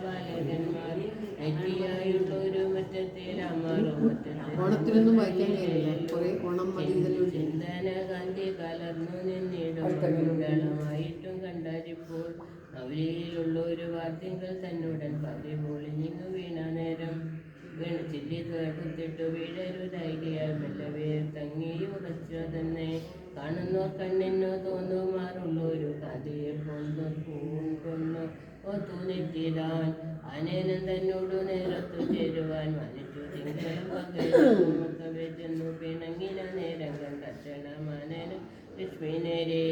ബാലകന്മാർ നെറ്റിയായുള്ളൊരു മറ്റത്തിൽ അമ്മ ഓണത്തിനൊന്നും വായിക്കാൻ കഴിയില്ല. കുറെ ഓണം മതി ഇതെല്ലാം ഉണ്ട്. ചിന്തന കാന്തി കലർന്നു നിന്നിടുമായിട്ടും കണ്ടാരിപ്പോൾ അവലിയിലുള്ള ഒരു വാർത്തിങ്കൾ തന്നുടൻ പതി പൊളിഞ്ഞിങ്ങു വീണ നേരം ചില്ലി കുത്തിട്ടു വീഴരുതായികയാൽ മെല്ലവേ തങ്ങി ഉറച്ചു തന്നെ കാണുന്നോർ കണ്ണിനു തോന്നുമാറുള്ളൊരു കഥയെ കൊന്നു തൂനെറ്റിടാൻ അനേനം തന്നോടു നേരത്തു ചേരുവാൻ മനിച്ചു തിങ്കളും പകരുമൊക്കെ ചെന്നു പിണങ്ങിന നേരം കണ്ടക്ഷണമാനേനം ലക്ഷ്മി നേരെ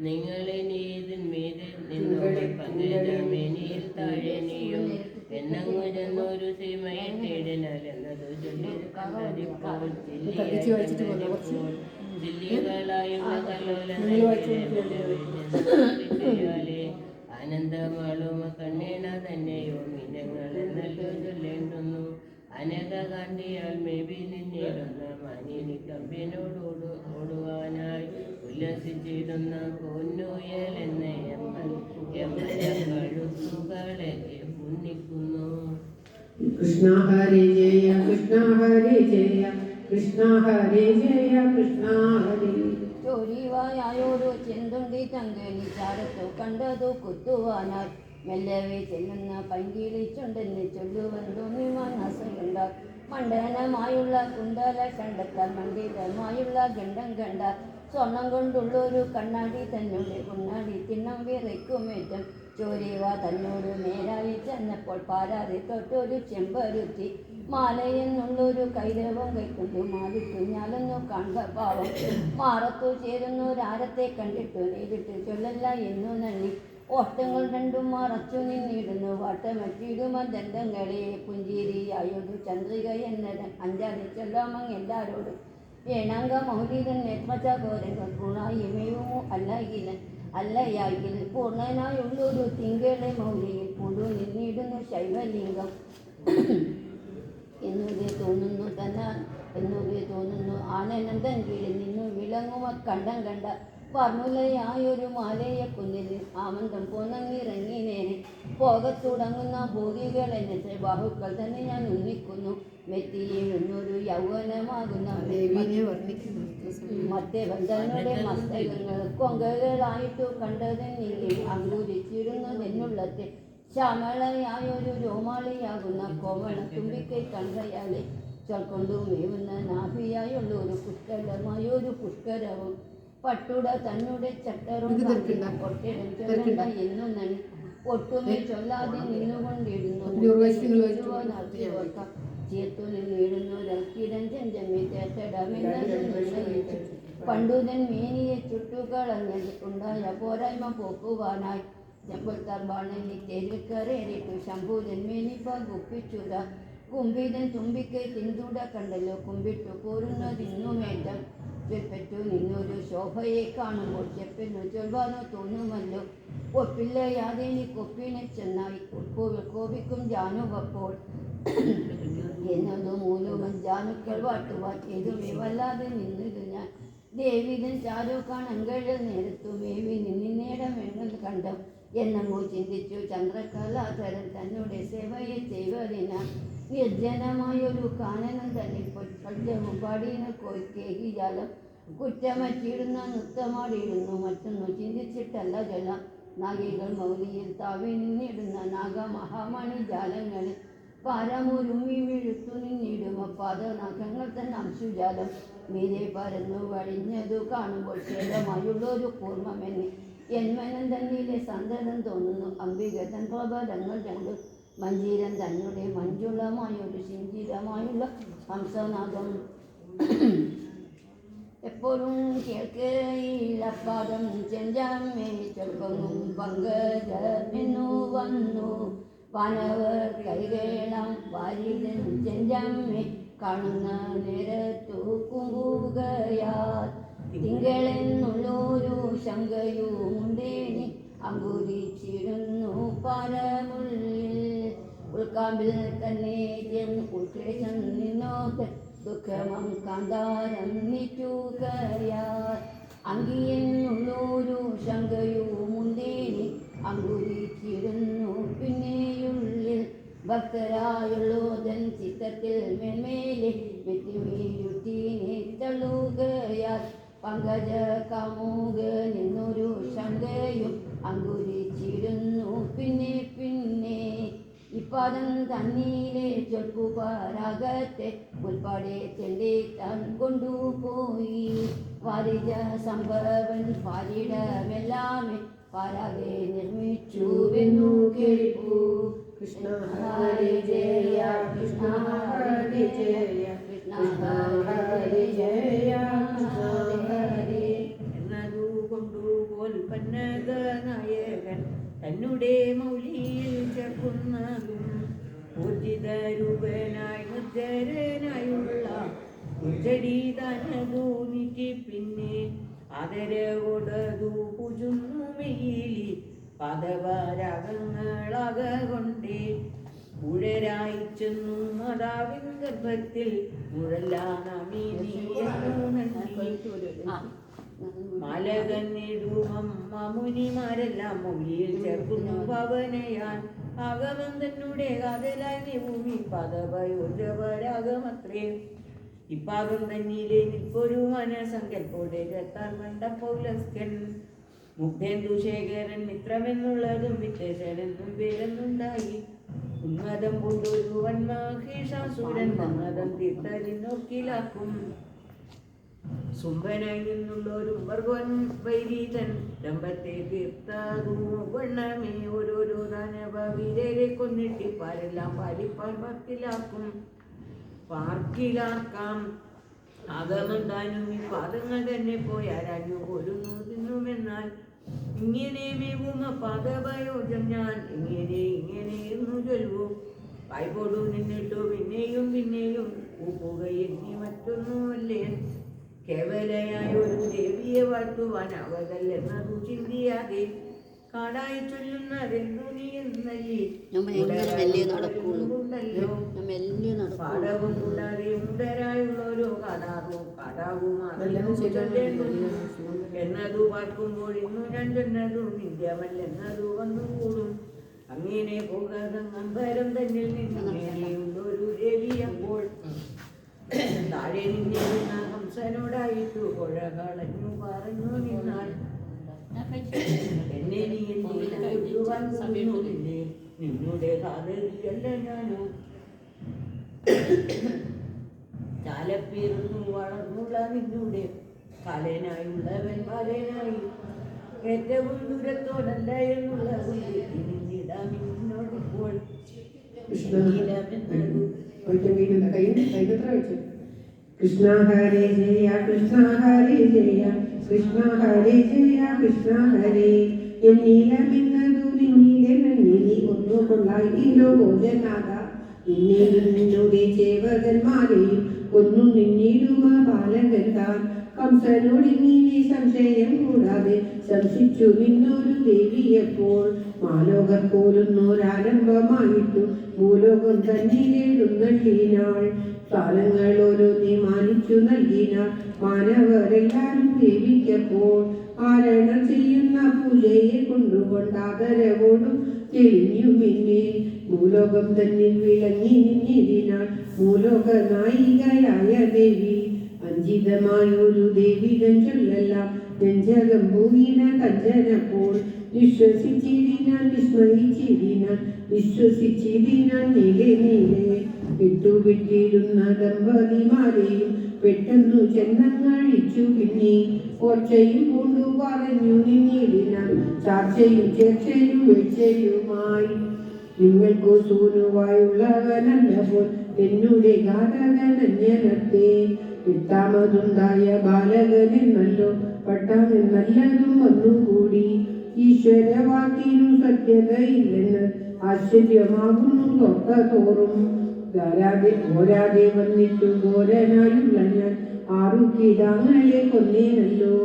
നിങ്ങളെ നീതിന്മീതെ നിന്നോട് പങ്കജാമിനിയിൽ താഴെ നീയും എന്നങ്ങു ചെന്നൊരു സീമയിട്ടിടിനാൽ എന്നതു ചൊല്ലിയത് കണ്ടതിപ്പോൾ ചില്ലികളായുള്ള കല്ലോലേ ആനന്ദമാളുമ കണ്ണീണ തന്നെയോ മിനങ്ങൾ എന്നല്ലോ ചൊല്ലേണ്ടുന്നു അനക കാണ്ടിയാൽ മേബി നിന്നിടുന്ന മാനിനി കമ്പിനോട് ഓടുവാനായി ഉല്ലസിച്ചിടുന്ന പൊന്നുയൽ എന്ന കഴുത്തുകളെ പുണ്ണിക്കുന്നു. കൃഷ്ണ ഹരി ജയ കൃഷ്ണ ഹരി ജയ കൃഷ്ണ ഹരി ജയ കൃഷ്ണ ഹരി. ചോരിവായോരു ചെന്തുണ്ടി തങ്കനി ചാരത്തു കണ്ടതു കുത്തുവാനായി മെല്ലവേ ചെല്ലുന്ന പൈങ്കിളിച്ചുണ്ടെന്ന് ചൊല്ലുവൻ തോന്നി മനസ്സുണ്ട മണ്ഡനമായുള്ള കുണ്ടല കണ്ടെത്താൽ മണ്ഡിതമായുള്ള ഗണ്ഡം കണ്ട സ്വർണം കൊണ്ടുള്ളൊരു കണ്ണാടി തന്നോട് കുണ്ണാടി തിണ്ണം വിറയ്ക്കുമേറ്റം ചോരിവ തന്നോട് നേരായി ചെന്നപ്പോൾ പാരാതെ തൊട്ടൊരു ചെമ്പരുത്തി മാലയെന്നുള്ളൊരു കൈരവം കൈക്കൊണ്ടു മാറിട്ടു ഞാലൊന്നു കണ്ട പാവം മാറത്തു ചേരുന്നൊരാരത്തെ കണ്ടിട്ടു നേരിട്ട് ചൊല്ലല്ല എന്നു നന്ദി ഓട്ടങ്ങൾ രണ്ടും മറച്ചു നിന്നിടുന്നു വട്ടമറ്റിടുമ ദണ്ഡങ്ങളെ പുഞ്ചിരിയായൊരു ചന്ദ്രിക എന്നതൻ അഞ്ചാതെ ചൊല്ലാമങ് എല്ലാരോടും ഏണാങ്ക മൗലികൻ നേത്രചകോരങ്ങൾ പൂണായിമയുമോ അല്ലയായിൽ പൂർണ്ണനായുള്ളൊരു തിങ്കളെ മൗലിയിൽ പൂണ്ടു നിന്നിടുന്നു ശൈവലിംഗം എന്നുവേ തോന്നുന്നു ആനന്ദൻ കീഴിൽ നിന്നു വിളങ്ങുമ കണ്ടം കണ്ട വർണ്ണുലയായൊരു മാലയെ കുന്നിൽ ആമന്തം പോന്നങ്ങിറങ്ങി നേരെ പോകത്തുടങ്ങുന്ന ഭോഗികൾ എന്നിട്ട് ബാഹുക്കൾ തന്നെ ഞാൻ ഉന്നിക്കുന്നു മെത്തിയിടുന്നൊരു യൗവനമാകുന്ന മറ്റേ ബന്ധങ്ങളുടെ മസ്തകങ്ങൾ കൊങ്കകളായിട്ടു കണ്ടതെന്നെങ്കിൽ അങ്കുരിച്ചിരുന്നതെന്നുള്ളത്തെ ശ്യാമളയായൊരു രോമാളിയാകുന്ന കോമള തുമ്പിക്കൈ കണ്ടയാളെ ചൊൽക്കൊണ്ടു മേവുന്ന നാഭിയായുള്ളൊരു പുഷ്കരമായൊരു പുഷ്കരവും പട്ടുട തന്നുടെ ചട്ടറും പൊട്ടിടം ചൊല്ലണ്ട എന്നു നണി ഒട്ടുമേ ചൊല്ലാതെ നിന്നുകൊണ്ടിരുന്നു ചേർത്തു നിന്നിടുന്നു രൽക്കിടം ചെഞ്ചമ്മി തേട്ടടമെന്നു നിർണയിച്ചു പണ്ടുതൻ മേനിയെ ചുട്ടുകളഞ്ഞത് ഉണ്ടായ പോരായ്മ പോക്കുവാനായി ചെമ്പുത്തർബാണനി തെരുക്കറേറിട്ടു ശംഭൂതൻ മേനിപ്പ കുപ്പിച്ചുത കുമ്പിതൻ തുമ്പിക്കൈ തിന്തുട കണ്ടല്ലോ കുമ്പിട്ടു പോരുന്നതിന്നുമേറ്റം ചെപ്പറ്റു നിന്നൊരു ശോഭയെ കാണുമ്പോൾ ചെപ്പെന്നു ചൊൽവാനോ തോന്നുമല്ലോ ഒപ്പില്ലയാതേനി കൊപ്പിനെ ചെന്നായി കോപിക്കും ജാനുവപ്പോൾ എന്നതു മൂലവും ജാനുക്കൾ വാട്ടുവാൻ ഏതുമേ വല്ലാതെ നിന്നിരു ഞാൻ ദേവിതൻ ചാരു കാണങ്കഴൽ നേരത്തു മേവി നിന്നിനേടമെന്നത് കണ്ടം എന്നങ്ങു ചിന്തിച്ചു ചന്ദ്രകലാധരൻ തന്നോടെ സേവയെ ചെയ്വതിനാൽ നിർജ്ജനമായൊരു കാനനം തന്നെ പദ്യവും പാടിന കേകിജാലം കുറ്റമറ്റിടുന്ന നൃത്തമാടിയിടുന്നു മറ്റൊന്നു ചിന്തിച്ചിട്ടല്ല ജലം നാഗികൾ മൗലിയിൽ താവി നിന്നിടുന്ന നാഗമഹാമണി ജാലങ്ങളിൽ പാരമുരുമ്മി വിഴുത്തു നിന്നിടുമ പാദനഖങ്ങൾ തൻ അംശുജാലം മീതെ പരന്നു വഴിഞ്ഞതു കാണുമ്പോൾ ക്ഷേത്രമായുള്ളൊരു കൂർമ്മമെന്ന് എന്മനം തന്നിലെ സന്തതം തോന്നുന്നു അംബിക തൻ പ്രബലങ്ങൾ രണ്ടും മഞ്ജീരൻ തന്നെ മഞ്ജുളമായൊരു ശിഞ്ചിരമായുള്ള ഹംസനാഥം എപ്പോഴും കേൾക്കയിലപ്പാദം ചെഞ്ചാമേ ചൊൽക്കൊന്നും പങ്കജമെന്നു വന്നു വാനവർ കൈകേളം വാരിതൻ ചെഞ്ചാമേ കാണുന്ന നേരത്തു കുമ്പുകയാൽ തിങ്കളെന്നുള്ളൊരു ശങ്കയുമുണ്ടേനി അങ്കുരിച്ചിരുന്നു പാരമുള്ളിൽ ഉൾക്കാമ്പിൽ തന്നെ ഉൾക്ലേശം നിന്നോത്ത് ദുഃഖമം കാന്താരം നിറ്റുകയാൽ അങ്കിയെന്നുള്ളൊരു ശങ്കയുമുണ്ടേനി അങ്കുരിച്ചിരുന്നു പിന്നെയുള്ളിൽ ഭക്തരായുള്ളോതൻ ചിത്തത്തിൽ മേൽമേലെ പങ്കജ കമുക നിന്നൊരു ശങ്കയും അങ്കുരിച്ചിരുന്നു പിന്നെ പിന്നെ ഇപ്പദം തന്നീലെ ചൊൽപ്പുപരാഗത്തെ ഉൾപ്പെടെ തെണ്ടിത്താൻ കൊണ്ടുപോയി വാരിജ സംഭവൻ ഭാര്യയുടെമെല്ലാമേ പാരാകെ നിർമ്മിച്ചുവെന്നു കേൾപ്പു കൃഷ്ണ ഹരി ജയ കൃഷ്ണ ഹരി ജയ കൃഷ്ണ ഹരി ജയ കൃഷ്ണ ഹരി എന്നതു കൊണ്ടുപോൽ പന്നക നായകൻ തന്നുടെ മൗലിയിൽ ചേർക്കുന്നതും ഊർജിത രൂപനായി മുദ്രനായുള്ള ഉച്ചടി തനതു നീക്കി പിന്നെ ആദരവോടതു പുജുന്നു മെയ്യിലി പദവരാഗങ്ങളാക കൊണ്ടേ ഉഴരായി ചെന്നു മാതാവിൻ ഗർഭത്തിൽ മാലകന്നിടുമം മാമുനിമാരെല്ലാം മൊഴിയിൽ ചേർക്കുന്നു പവനയാൻ ആഗമം തന്നെ കാതലായി ഭൂമി പദവയോജവരാഗമത്രേ ഇപ്പാകം തന്നീലെ നിൽപ്പൊരു മനസങ്കൽപ്പോടെ രത്താൻ കണ്ട പൗലസ്കൻ മുഗ്ധേന്ദുശേഖരൻ മിത്രമെന്നുള്ളതും വിത്തേശനെന്നും പേരെന്നുണ്ടായി ഉന്മതം കൊണ്ടൊരു വന്മഹിഷാസുരൻ ഉന്മതം തീർത്തലിനൊക്കിലാക്കും സുംബനായി നിന്നുള്ളൊരു വർഗവൻ വൈരീതൻ ഡംബത്തെ തീർത്തതു വണ്ണമേ ഓരോരോ ദാനവീരരെ കൊന്നിട്ടിപ്പാരെല്ലാം പാലിപ്പാൻ പാർക്കിലാക്കാം ആഗമന്താനും ഈ പാദങ്ങൾ തന്നെ പോയാരാഞ്ഞു ഒരുന്നു തിന്നുമെന്നാൽ ഇങ്ങനെ മേവുമ പാദഭയോജം ഞാൻ ഇങ്ങനെയെന്നു ചൊല്ലൂ വായ്പോടു നിന്നിട്ടു പിന്നെയും പിന്നെയും ഊപ്പുകയെണ്ണി മറ്റൊന്നുമല്ലേ കേവലയായ ഒരു ദേവിയെ വാഴ്ത്തുവാൻ അവതൽ എന്നതു ചിന്തിയാതെ കാടായി ചൊല്ലുന്നതെന്നു നീ എന്നല്ലേ പാടവും കൂടാതെ മുണ്ടരായുള്ളോരോ എന്നതു പാർക്കുമ്പോൾ ഇന്നു ഞാൻ ചെന്നതു നിന്റെവല്ലെന്നതു വന്നുകൂടും അങ്ങനെ പോകാതെ അമ്പരം തന്നിൽ നിന്നുള്ളൊരു ദേവിയപ്പോൾ താഴെ നിന്നിരുന്ന ഹംസനോടായിട്ടു പുഴ കളഞ്ഞു പറഞ്ഞു നിന്നാൽ എന്നെ നീ എന്തില്ലേ നിന്നുടെ കാതലിയല്ല ഞാനോ ചാലപ്പീർന്നു വളർന്നുള്ള നിന്നുടെ കാലനായുള്ളവൻ ബാലനായി ഏറ്റവും ദൂരത്തോടല്ല എന്നുള്ള നിന്നിടാമിന്നോടിപ്പോൾ കൃഷ്ണ ഹരി ജയ കൃഷ്ണ ഹരി ജയ കൃഷ്ണ ഹരി ജയ കൃഷ്ണ ഹരി എന്നീലമിന്നതു നിന്നീലെ നന്ദിനി ഒന്നു കൊള്ളായില്ലോ ഭോജനാഥ നിന്നുടെ ചേവകന്മാരെയും ഒന്നും നിന്നിടുമ ബാലകൻ താൻ കംസനോടിങ്ങനെ സംശയം കൂടാതെ ശംസിച്ചു നിന്നൊരു ദേവിയെപ്പോൾ മാലോകർ പോലുന്നൊരാരംഭമായിട്ടു ഭൂലോകം തന്നിലെഴുന്നള്ളിനാൾ കാലങ്ങൾ ഓരോന്നെ മാനിച്ചു നൽകിനാൾ മാനവരെല്ലാരും ദേവിക്കപ്പോൾ ആരണം ചെയ്യുന്ന പൂജയെ കൊണ്ടുകൊണ്ടാദരവോടും തെളിഞ്ഞു പിന്നെ ഭൂലോകം തന്നിൽ വിളങ്ങി നിന്നിടിനാൾ ഭൂലോക നായികയായ ദേവി അഞ്ചിതമായൊരു ദേവിതൻ ചൊല്ലെല്ലാം നെഞ്ചകം ഭൂമിന കഞ്ചനപ്പോൾ വിശ്വസിച്ചിടിനാൻ വിസ്മയിച്ചിടിനാൻ വിശ്വസിച്ചിടിനാൻ നീലെ നീലെ വിട്ടുവിട്ടിരുന്ന ദമ്പതിമാരെയും പെട്ടെന്നു ചെന്നങ്ങഴിച്ചു പിന്നെ ഓർച്ചയും കൊണ്ടു പറഞ്ഞു നിന്നിടിനാൻ ചാർച്ചയും ചേർച്ചയും വീഴ്ചയുമായി നിങ്ങൾക്കു സൂനുവായുള്ളവനല്ലപ്പോൾ എന്നുടെ ഘാതകനന്യനത്തെ എട്ടാമതുണ്ടായ ബാലകനെന്നല്ലോ പട്ടാമെന്നല്ലതും വന്നുകൂടി ഈശ്വരവാക്കിനു സത്യതയില്ലെന്ന് ആശ്ചര്യമാകുന്നു തോറും പോരാതെ വന്നിട്ടു ഘോരനായുള്ള ഞാൻ ആറു കീടാങ്ങളെ കൊന്നേനല്ലോ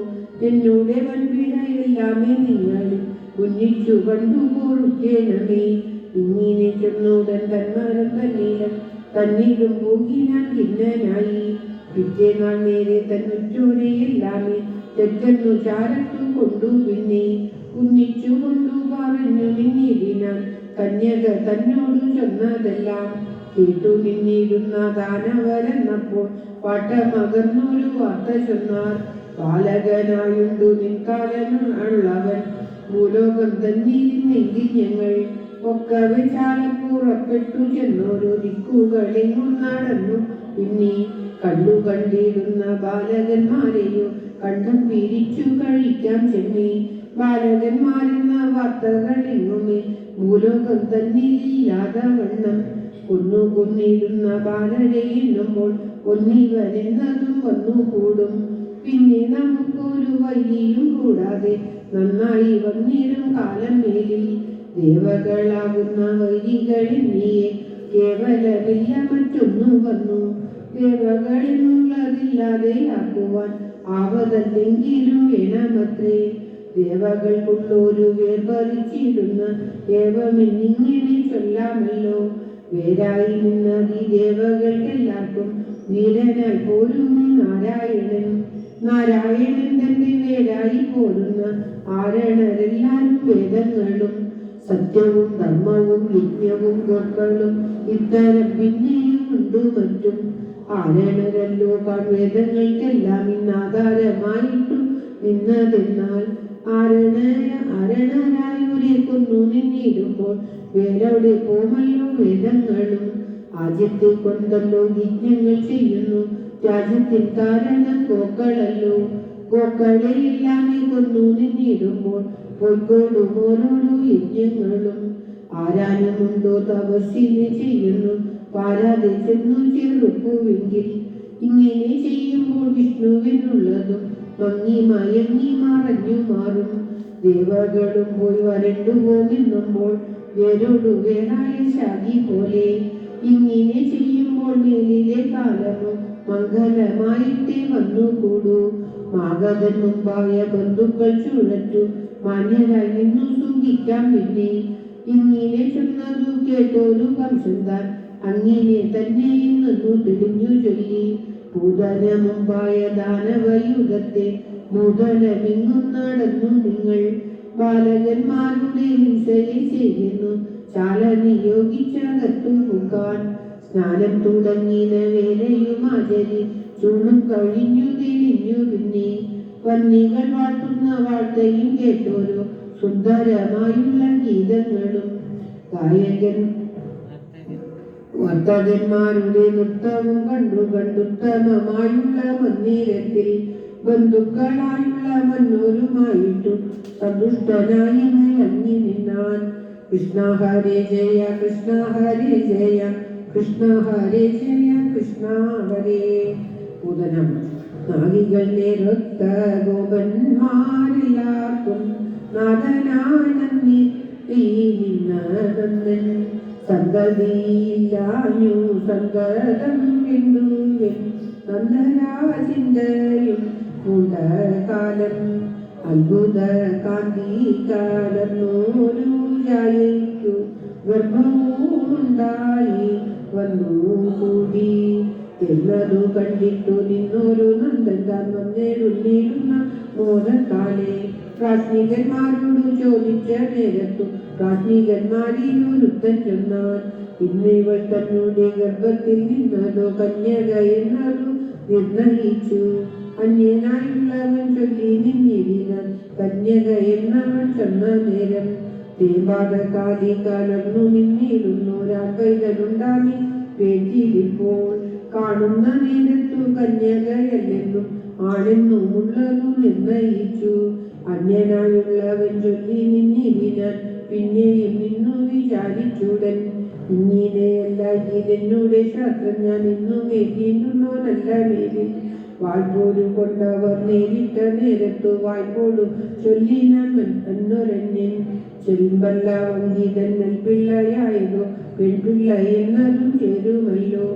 എന്നോടെ വൻപിഴയെല്ലാമേ നിങ്ങൾ കുഞ്ഞിച്ചു കണ്ടു പൊറുക്കേണമേ ഇങ്ങനെ ചെന്നോടൻ തന്മരം തന്നിലും പോകി ഞാൻ ഖിന്നനായി പിറ്റേനാൾ നേരെ തന്നുറ്റോരെയെല്ലാമേ തെറ്റെന്നു ചാരത്തു കൊണ്ടു പിന്നെ കുഞ്ഞിച്ചു കൊണ്ടു പറഞ്ഞു നിന്നിടിനാൻ കന്യക തന്നോടു ചെന്നതെല്ലാം കേട്ടു നിന്നിരുന്ന ദാനവരെന്നപ്പോൾ പാട്ടമകർന്നൊരു വാർത്ത ചൊന്നാർ ബാലകനായുണ്ടു നിൻകാലനുള്ളവൻ ഭൂലോകം തന്നിരുന്നെങ്കിൽ ഞങ്ങൾ ഒക്കവെ ചാലപ്പുറപ്പെട്ടു ചെന്നോരോ ദിക്കുകളെങ്ങും നടന്നു. പിന്നെ കണ്ടിടുന്ന ബാലകന്മാരെയോ കണ്ടം പിരിച്ചു കഴിക്കാം ചെമ്മി. ബാലകന്മാരെന്ന വാർത്തകളെങ്ങുമേ ഭൂലോകം തന്നിലില്ലാതെ വണ്ണം. കൊന്നിടുന്ന ബാലരെ എണ്ണുമ്പോൾ ഒന്നിവരെന്നതും വന്നുകൂടും. പിന്നെ നമുക്കൊരു വൈരിയും കൂടാതെ നന്നായി വന്നിടും കാലം മേലിൽ. ദേവകളാകുന്ന വൈരികളെന്നിയെ കേവലമില്ല മറ്റൊന്നു വന്നു. ദേവകളെന്നുള്ളതില്ലാതെ ആക്കുവാൻ ആവതല്ലെങ്കിലും വേണമത്രേ. ദേവകൾക്കുള്ളൊരു വേർപറിച്ചിടുന്ന ഏവമെന്നിങ്ങനെ ചൊല്ലാമല്ലോ. വേരായി നിന്നതി ദേവകൾക്കെല്ലാവർക്കും വീരനായി പോരുന്നു നാരായണൻ. നാരായണൻ തന്റെ വേരായി പോരുന്ന ആരണരെല്ലാരും വേദങ്ങളും സത്യവും ധർമ്മവും യജ്ഞവും ഗോക്കളും ഇത്തരം പിന്നെയും ഉണ്ട് മറ്റും. ആരണരല്ലോ വേദങ്ങൾക്കെല്ലാം ഇന്നാധാരമായിട്ടു നിന്നതെന്നാൽ ആരണരായൂരെ കൊന്നു നിന്നിടുമ്പോൾ വേരവിടെ പോമല്ലോ വേദങ്ങളും. ആദ്യത്തെ കൊണ്ടല്ലോ യജ്ഞങ്ങൾ ചെയ്യുന്നു, രാജ്യത്തിൻ കാരണം ഗോക്കളല്ലോ. ഗോക്കളെയെല്ലാമേ കൊന്നു നിന്നിടുമ്പോൾ പൊയ്ക്കോടും ഓരോരോ യജ്ഞങ്ങളും. ആരാനുമുണ്ടോ തപസ്സിനെ ചെയ്യുന്നു, പാരാതെ ചെന്നു ചെറുപ്പുവെങ്കിൽ. ഇങ്ങനെ ചെയ്യുമ്പോൾ വിഷ്ണുവിനുള്ളതും മങ്ങി മറഞ്ഞു മാറും. ദേവകളും പോയി വരണ്ടു പോകുമ്പോൾ വേരോടു വേറായ ശാഖി പോലെ. ഇങ്ങനെ ചെയ്യുമ്പോൾ മേലിലെ കാലമോ മംഗലമായിട്ടേ വന്നുകൂടൂ. മാഗതൻ മുമ്പായ ബന്ധുക്കൾ ചുഴറ്റു മാന്യരായി നിന്നു സുഖിക്കാം. പിന്നെ ഇങ്ങനെ ചെന്നതു കേട്ടോരു വംശം താൻ അങ്ങനെ തന്നെ ഇന്നു തെളിഞ്ഞു ചൊല്ലി. പൂതന മുമ്പായ ദാനവയുഗത്തെ നൂതനമെങ്ങും നടന്നു നിങ്ങൾ. ബാലകന്മാരുടെ ഹിംസയെ ചെയ്യുന്നു ചാല നിയോഗിച്ചകത്തു മുക്കാൻ. സ്നാനം തുടങ്ങിന വേലയുമാചരി ചൂണും കഴിഞ്ഞു തെളിഞ്ഞു. പിന്നെ വന്നികൾ വാഴ്ത്തുന്ന വാർത്തയും കേട്ടോരോ സുന്ദരമായുള്ള ഗീതങ്ങളും. വർത്തകന്മാരുടെ നൃത്തവും കണ്ടുത്തമമായുള്ള മന്ദിരത്തിൽ ബന്ധുക്കളായുള്ള മന്നോരുമായിട്ടു സന്തുഷ്ടനായി നിലങ്ങി നിന്നാൻ. കൃഷ്ണ ഹരേ ജയ കൃഷ്ണ ഹരേ ജയ കൃഷ്ണ ഹരേ ജയ കൃഷ്ണ ഹരേ. പൂതനം നാഗികൾ നേരൊത്ത ഗോപന്മാരെല്ലാവർക്കും നാഥനാനന്ദി നിന്നനന്ദൻ. സന്തതിയില്ലാഞ്ഞു സങ്കടം വിണ്ടുവൻ നന്ദരാജിന്തയും കാലം. അത്ഭുത കാന്തി കലർന്നോരു ജായയ്ക്കു ഗർഭവുമുണ്ടായി വന്നു കൂടി. എന്നതു കണ്ടിട്ടു നിന്നൊരു നന്ദൻ താൻ വന്നേടുന്ന മോദക്കാലെ. പ്രാജ്ഞികന്മാരോട് ചോദിച്ച നേരത്തു പ്രാജ്ഞികന്മാരിലൊരുത്തൻ ചെന്നാൽ, ഇന്നിവൾ തന്നെ ഗർഭത്തിൽ നിന്നതോ കന്യക എന്നതു നിർണയിച്ചു. അന്യനായുള്ളവൻ ചൊല്ലി നിന്നിരുന്നാൽ കന്യക എന്നവൻ ചെന്ന നേരം തേമ്പാതകാലി കലർന്നു നിന്നിരുന്നൊരാൾപൈതലുണ്ടാമി പേറ്റിലിപ്പോൾ. കാണുന്ന നേരത്തു കന്യകയല്ലെന്നും ആണെന്നും ഉള്ളതു നിർണയിച്ചു. അന്യനായുള്ളവൻ ചൊല്ലി നിന്നിരുന്നാൽ പിന്നെയും നിന്നു വിചാരിച്ചുടൻ. ഇങ്ങനെയല്ല ഇതെന്നുടെ ശാസ്ത്രം, ഞാൻ ഇന്നു മേറ്റിന്നുന്നോനല്ല മേലിൽ. വായ്പോരു കൊണ്ടവർ നേരിട്ട നേരത്തു വായ്പോടു ചൊല്ലിനാൻ എന്നൊരന്യൻ. ചെൽമ്പല്ല വങ്കിതൻ നെൽപ്പിള്ളയായതോ പെൺപിള്ള എന്നതും ചേരുമല്ലോ.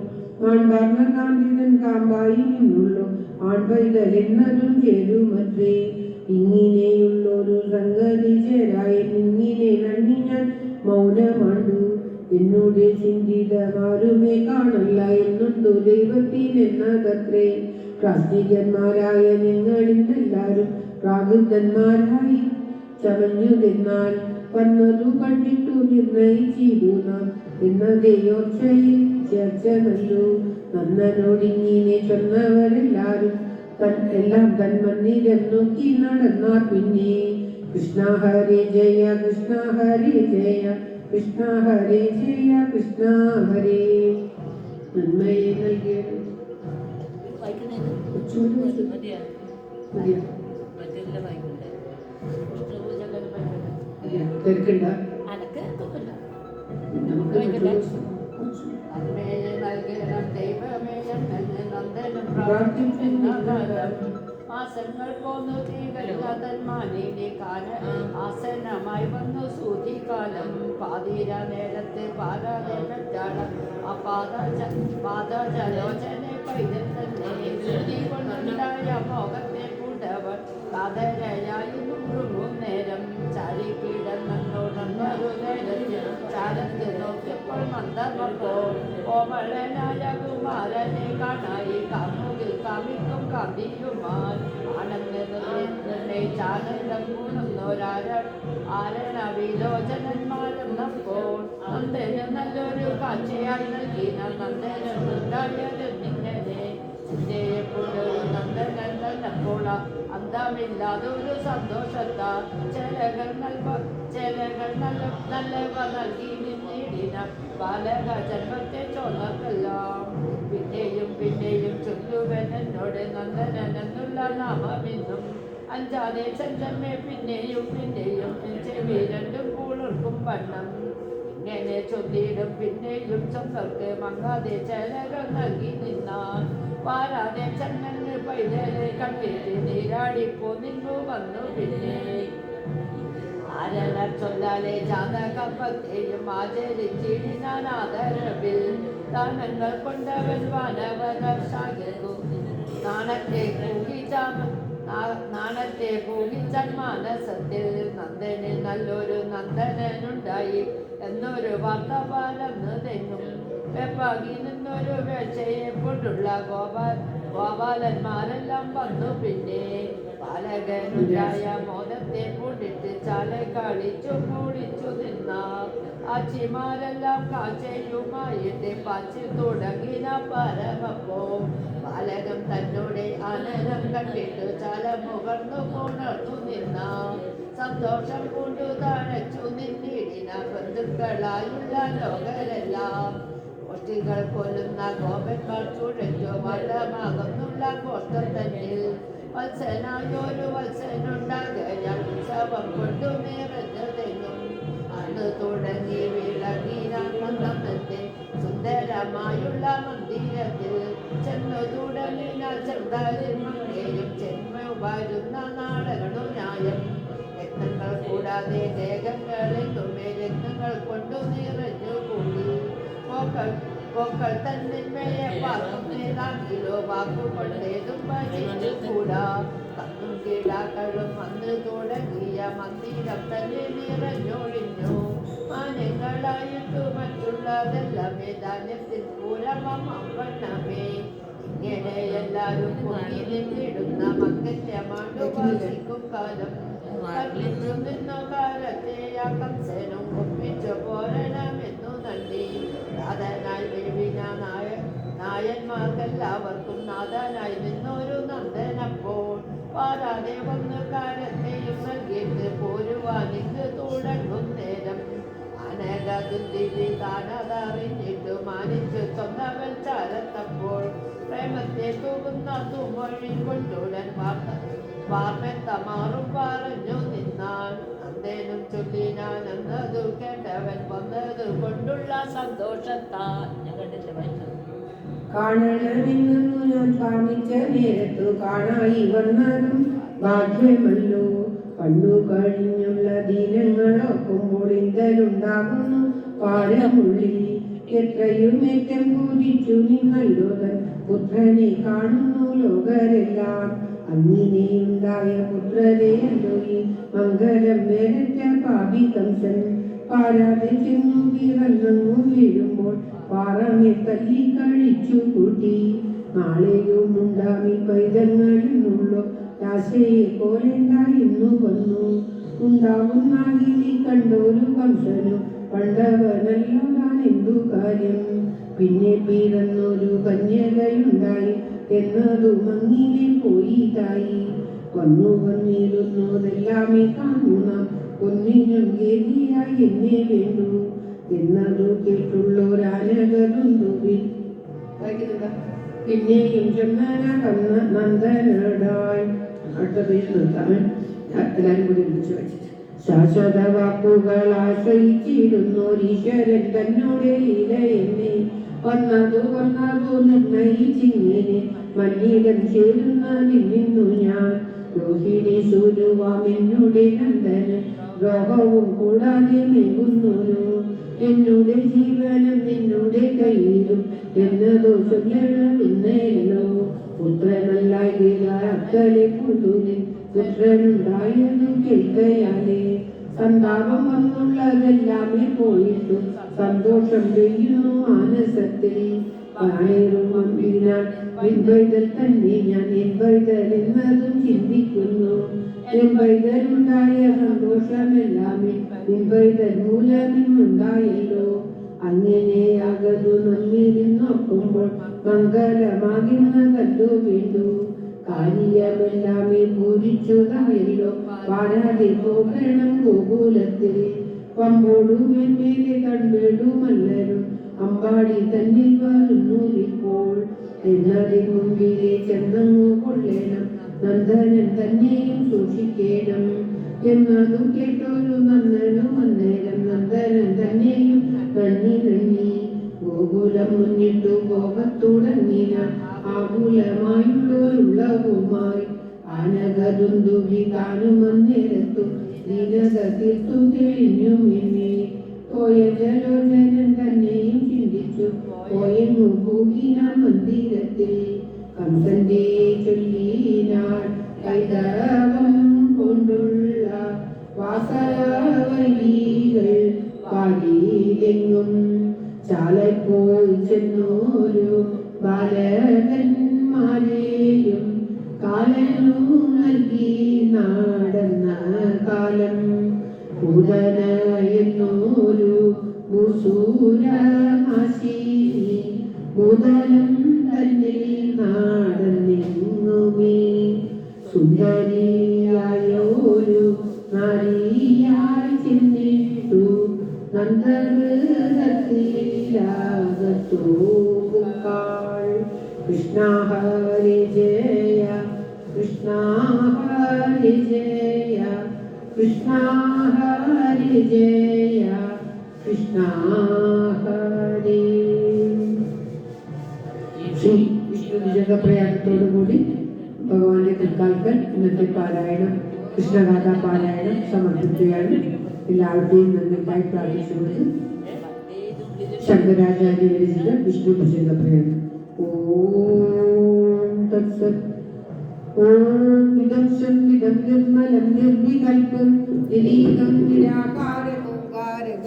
ആൺപാർന്ന കാന്തിതൻ കാമ്പായി നിന്നുള്ളൂ ആൺപൈതൽ എന്നതും ചേരുമത്രേ. ഇങ്ങനെയുള്ളൊരു സംഗതി ചേരായി ഇങ്ങനെ നന്ദി ഞാൻ മൗനമാണ്ടു. എന്നോട് ചിന്തിതമാരുമേ കാണല്ല എന്നുണ്ടു ദൈവത്തിനെന്നതത്രേ. പ്രാസ്തികന്മാരായ നിങ്ങളിന്നെല്ലാരും പ്രാകൃതന്മാരായി ചമഞ്ഞുതെന്നാൽ വന്നതു കണ്ടിട്ടു നിർണയിച്ചിരു നാം എന്നതേയോർച്ചയിൽ ചേർച്ച നല്ലു. നന്നനോടിങ്ങനെ ചൊന്നവരെല്ലാരും എല്ലാം തന്മന്ദിരം നോക്കി നടന്നാർ പിന്നെ. കൃഷ്ണ ഹരി ജയ കൃഷ്ണ ഹരി ജയ കൃഷ്ണ ഹരി ജയ കൃഷ്ണ ഹരി. നന്മയെ നൽകിയ മതിയാ മറ്റെല്ലാം വായിക്കണ്ടേ തിരക്കണ്ട നമുക്ക് അന്മയെ നൽകണം ദൈവമേ ഞങ്ങൾ നന്ദനം പ്രാർത്ഥിക്കുന്നവരം. മാസങ്ങൾ പോന്നു തീകല്ലാതന്മാനിനി കാലം ആസനമായി വന്നു സൂചിക്കാലം. പാതിര നേരത്തെ പാരാതെ പറ്റാളം പാദജലോചനെ പൈതൽ തന്നെ ശ്രുതി കൊണ്ടുണ്ടായ മോഹത്തെ കൂടവർ കാതരയായി നേരം ചാരി കിടന്നോടന്നൊരു നേരത്തിൽ ചാരത്ത് നോക്കിയപ്പോൾ മന്ദമപ്പോൾ കോമളനായ കുമാരനെ കാണായി കാമുകിൽ കാമിക്കും കാന്തിയുമാൻ ആനന്ദനെ ചാനന്ദം ആരണ വിലോചനന്മാരെന്നപ്പോൾ നന്ദന് നല്ലൊരു കാഴ്ചയായി നൽകി നന്ദനുണ്ടായതെന്നിങ്ങനെ ചിന്തയെപ്പോഴൊരു നന്ദനൻ തന്നപ്പോൾ അന്തമില്ലാതൊരു സന്തോഷത്താ ചിലകൾ നല്ലവ നൽകി നിന്നിടിന ബാലക ജന്മത്തെ ചോർന്നെല്ലാം. പിന്നെയും പിന്നെയും ചൊല്ലുവൻ എന്നോട് നന്ദനെന്നുള്ള നാമമിന്നും അഞ്ചാതെ ചന്ദ്രമേ പിന്നെയും പിന്നെയും ചെവി രണ്ടും കൂളർക്കും വണ്ണം. ഇങ്ങനെ ചൊല്ലിയിടും പിന്നെയും ചൊന്നർക്ക് മങ്ങാതെ ചിലകൾ നൽകി നിന്നാൽ വാരാതെ ചന്ദ്രന് പൈതലെ കണ്ടിട്ട് നീരാടിപ്പോ നിന്നു വന്നു പിന്നെ. ആരണ ചൊല്ലാലെ ജാതകപ്പത്തെയും ആചരിച്ചിടിനാൻ ആദരവിൽ ദാനങ്ങൾ കൊണ്ടവൻ വാനവനർഷാകു നാണത്തെ പൂകിച്ചാൻ മാനസത്തിൽ. നന്ദന് നല്ലൊരു നന്ദനുണ്ടായി എന്നൊരു വാർത്ത പരന്നു തെങ്ങും വെപ്പാകി നിന്നൊരു വേഴ്ചയെ കൊണ്ടുള്ള ഗോപാലന്മാരെല്ലാം വന്നു പിന്നെ. ബാലകനുണ്ടായ മോദത്തെ പൂണ്ടിട്ട് ചാല കളിച്ചു മൂടിച്ചു നിന്ന ആച്ചിമാരെല്ലാം കാഴ്ചയുമായിട്ട് പാച്ചു തുടങ്ങിന പരമപ്പോ. ബാലകം തന്നോടെ ആനന്ദം കണ്ടിട്ടു ചാല മുകർന്നു പുണർന്നു നിന്ന സന്തോഷം കൊണ്ടു തഴച്ചു നിന്നിടിന ബന്ധുക്കളായുള്ള ലോകരെല്ലാം. ഗോഷ്ഠികൾ കൊല്ലുന്ന ഗോപന്മാർ ചുഴച്ചു വള്ളമാകുന്നുള്ള ഗോഷ്ഠം തന്നിൽ വത്സനായൊരു വത്സനുണ്ടാകയാൽ ഉത്സവം കൊണ്ടു നിറഞ്ഞു തെങ്ങും. അന്ന് തുടങ്ങി വിളങ്ങിനെ സുന്ദരമായുള്ള മന്ദിരത്തിൽ ചെന്നു തുടങ്ങിനാൽ ചെറുതായും ചെന്മ വരുന്ന നാടകണു ന്യായം. രത്നങ്ങൾ കൂടാതെ ദേഹങ്ങളെന്നുമേ രത്നങ്ങൾ കൊണ്ടു നിറഞ്ഞു കൂടി. പൂക്കൾ തന്നിന്മയെ പാർക്കുന്നേതാകിലോ വാക്കുകൊണ്ടേതും ഭജിച്ചു കൂടാ. കത്തും കിടാക്കളും വന്ന് തുടങ്ങിയ മന്ദിരം തന്നെ നിറഞ്ഞൊഴിഞ്ഞു. മാനങ്ങളായിട്ടു മറ്റുള്ളതെല്ലാം ധാന്യത്തിൽ പൂരമേ. ഇങ്ങനെ എല്ലാവരും പൊങ്ങി നിന്നിടുന്ന മംഗല്യമാണ്ടു വാസിക്കും കാലം. കല്ലിച്ചു നിന്ന കാലത്തെ ആ കംസനും ഒപ്പിച്ചു പോരണമെന്നു നന്ദി. നാഥനായി വിഴുവിന നായന്മാർക്കെല്ലാവർക്കും നാഥനായി നിന്നൊരു നന്ദനപ്പോൾ പാരാതെ വന്ന് കാലത്തെയും നൽകിയിട്ട് പോരുവാനിക്ക് തുടങ്ങും നേരം. അനേകി താനതറിഞ്ഞിട്ടു മാനിച്ചു സ്വന്തവൻ ചാരത്തപ്പോൾ പ്രേമത്തെ തൂകുന്ന തുമൊഴി കൊണ്ടുടൻ വാർമെത്തമാറും പറഞ്ഞു നിന്നാൽ. നന്ദനും ചൊല്ലിനാനെന്നതു കേട്ടവൻ വന്നത് കൊണ്ടുള്ള സന്തോഷത്താൽ. ഞങ്ങളുടെ വായിച്ചു കാണണമെന്നു ഞാൻ കാണിച്ച നേരത്തു കാണായി വന്നതും ഭാഗ്യമല്ലോ. കണ്ടു കഴിഞ്ഞുള്ള ദിനങ്ങളൊക്കുമ്പോൾ ഇന്തലുണ്ടാകുന്നു പാരമുള്ളിൽ. എത്രയും ഏറ്റം പൂജിച്ചു നിന്നല്ലോ തൻ പുത്രനെ കാണുന്നു ലോകരെല്ലാം. അങ്ങിനെയുണ്ടായ പുത്രരെയല്ലോ ഈ മംഗലം വേരറ്റ പാപി കംസൻ. പാരാതെ ചെന്നു പിറന്നു വീഴുമ്പോൾ പാറമേ തല്ലി കഴിച്ചു കൂട്ടി. നാളെയും ഉണ്ടാമി പൈതങ്ങളുള്ളോ രാശയെ പോലെണ്ടായിരുന്നു വന്നു. ഉണ്ടാകുന്നാകിനി കണ്ടോരു കംസനു പണ്ടവനല്ലോ താൻ എന്തു കാര്യം. പിന്നെ പിറന്നൊരു കന്യകയുണ്ടായി എന്നതും അങ്ങിനെ പോയി തായി. വന്നിരുന്നതെല്ലാമേ കാണുന്ന ഒന്നിനും ഗതിയായി എന്നെ വേണ്ടു എന്നതു കേട്ടുള്ളൊരാനകരുണ്ടുവിൽ പിന്നെയും ചൊന്നന കന്ന നന്ദനടായി. അടുത്ത പേര് നിർത്താൻ എല്ലാവരും കൂടി വിളിച്ചു വച്ചിട്ട് ശാശ്വത വാക്കുകൾ ആശ്രയിച്ചിരുന്നോരീശ്വരൻ തന്നോടെ ലീല എന്നെ വന്നതു നിർണയിച്ചിങ്ങനെ മന്നീടം ചേരുന്ന നിന്നു ഞാൻ രോഹിണി സൂരുവാമെന്നുടെ നന്ദന് രോഗവും കൂടാതെ മേകുന്നൊരു എന്നുടെ ജീവനം നിന്നുടെ കയ്യിലും എന്നതോ ചൊല്ലണമിന്നേലോ പുത്രനല്ല അക്കരെ പുല്ലുവിൽ പുത്രനുണ്ടായെന്നു കേൾക്കയാലേ സന്താപം വന്നുള്ളതെല്ലാമേ പോയിട്ടു സന്തോഷം ചെയ്യുന്നു മാനസത്തിൽ പാണേറുമമ്പിനാൽ പിൻപൈതൽ തന്നെ ഞാൻ എൻപൈതൽ എന്നതും ചിന്തിക്കുന്നു. എൻപൈതലുണ്ടായ സന്തോഷമെല്ലാമേ പിൻപൈതൽ മൂലമിന്നുണ്ടായല്ലോ. അങ്ങനെ അകന്നു നമ്മിരുന്നോക്കുമ്പോൾ മംഗളമാകുന്നതല്ലോ വേണ്ടു. കാര്യമെല്ലാമേ പൂരിച്ചതായല്ലോ പാരാതെ പോകണം ഗോകുലത്തിൽ. പമ്പോടും എന്മേലെ കണ്ടിടുമല്ലരും അമ്പാടി തന്നിൽ വരുന്നൂരിപ്പോൾ. എന്നതിന് മുമ്പിലെ ചെന്നങ്ങു കൊള്ളേണം നന്ദനൻ തന്നെയും സൂക്ഷിക്കേണം എന്നതു കേട്ടൊരു നന്ദനും അന്നേരം നന്ദനൻ തന്നെയും നന്ദി ഗോകുലം മുന്നിട്ടു പോകത്തുടങ്ങിന ആകുലമായുള്ളവരുള്ളവുമായി ആനകതുന്തുവി താനുമന്നേരത്തു ദീനത തീർത്തു തെളിഞ്ഞു എന്നെ. പോയ ജലോചനൻ തന്നെയും ചിന്തിച്ചു പോയെന്നു പോകിന മന്ദിരത്തിൽ. കംസന്റെ ചൊല്ലിനാൾ കൈതവം കൊണ്ടുള്ള വാസവൈകൾ പാടിയിലെങ്ങും ചാലപ്പോൾ ചെന്നോരു ബാലകന്മാരെയും കാലനു നൽകി നടന്ന കാലം. ഉദന എന്നൊരു ഭൂസൂരമാശിനി മുതലും തന്നിൽ നടന്നെങ്ങുമേ സുന്ദരിയായൊരു നാരിയായി ചെന്നിട്ടു നന്ദഹൃദത്തിലാകത്തോകുക്കാൾ. കൃഷ്ണ ഹരി ജയ കൃഷ്ണ ഹരി ജയ കൃഷ്ണ ഹരി ജയ കൃഷ്ണ ഹരി. ശ്രീ വിഷ്ണു വിജയപ്രയാഗത്തോടുകൂടി ഭഗവാന്റെ തൃക്കാൽക്കൽ ഇന്നത്തെ പാരായണം കൃഷ്ണഗാഥ പാരായണം സമർപ്പിക്കുകയാണ്. എല്ലാവരുടെയും നന്ദിക്കായി പ്രാർത്ഥിച്ചുകൊണ്ട് ശങ്കരാചാര്യ വിരചിത വിഷ്ണു വിജയപ്രയാഗം. ഓം തത്സത്. ഓം ഇദം സംവിദം നിർമ്മലം നിർവികൽപം നിരീകം നിരാകാരം ഓംകാരം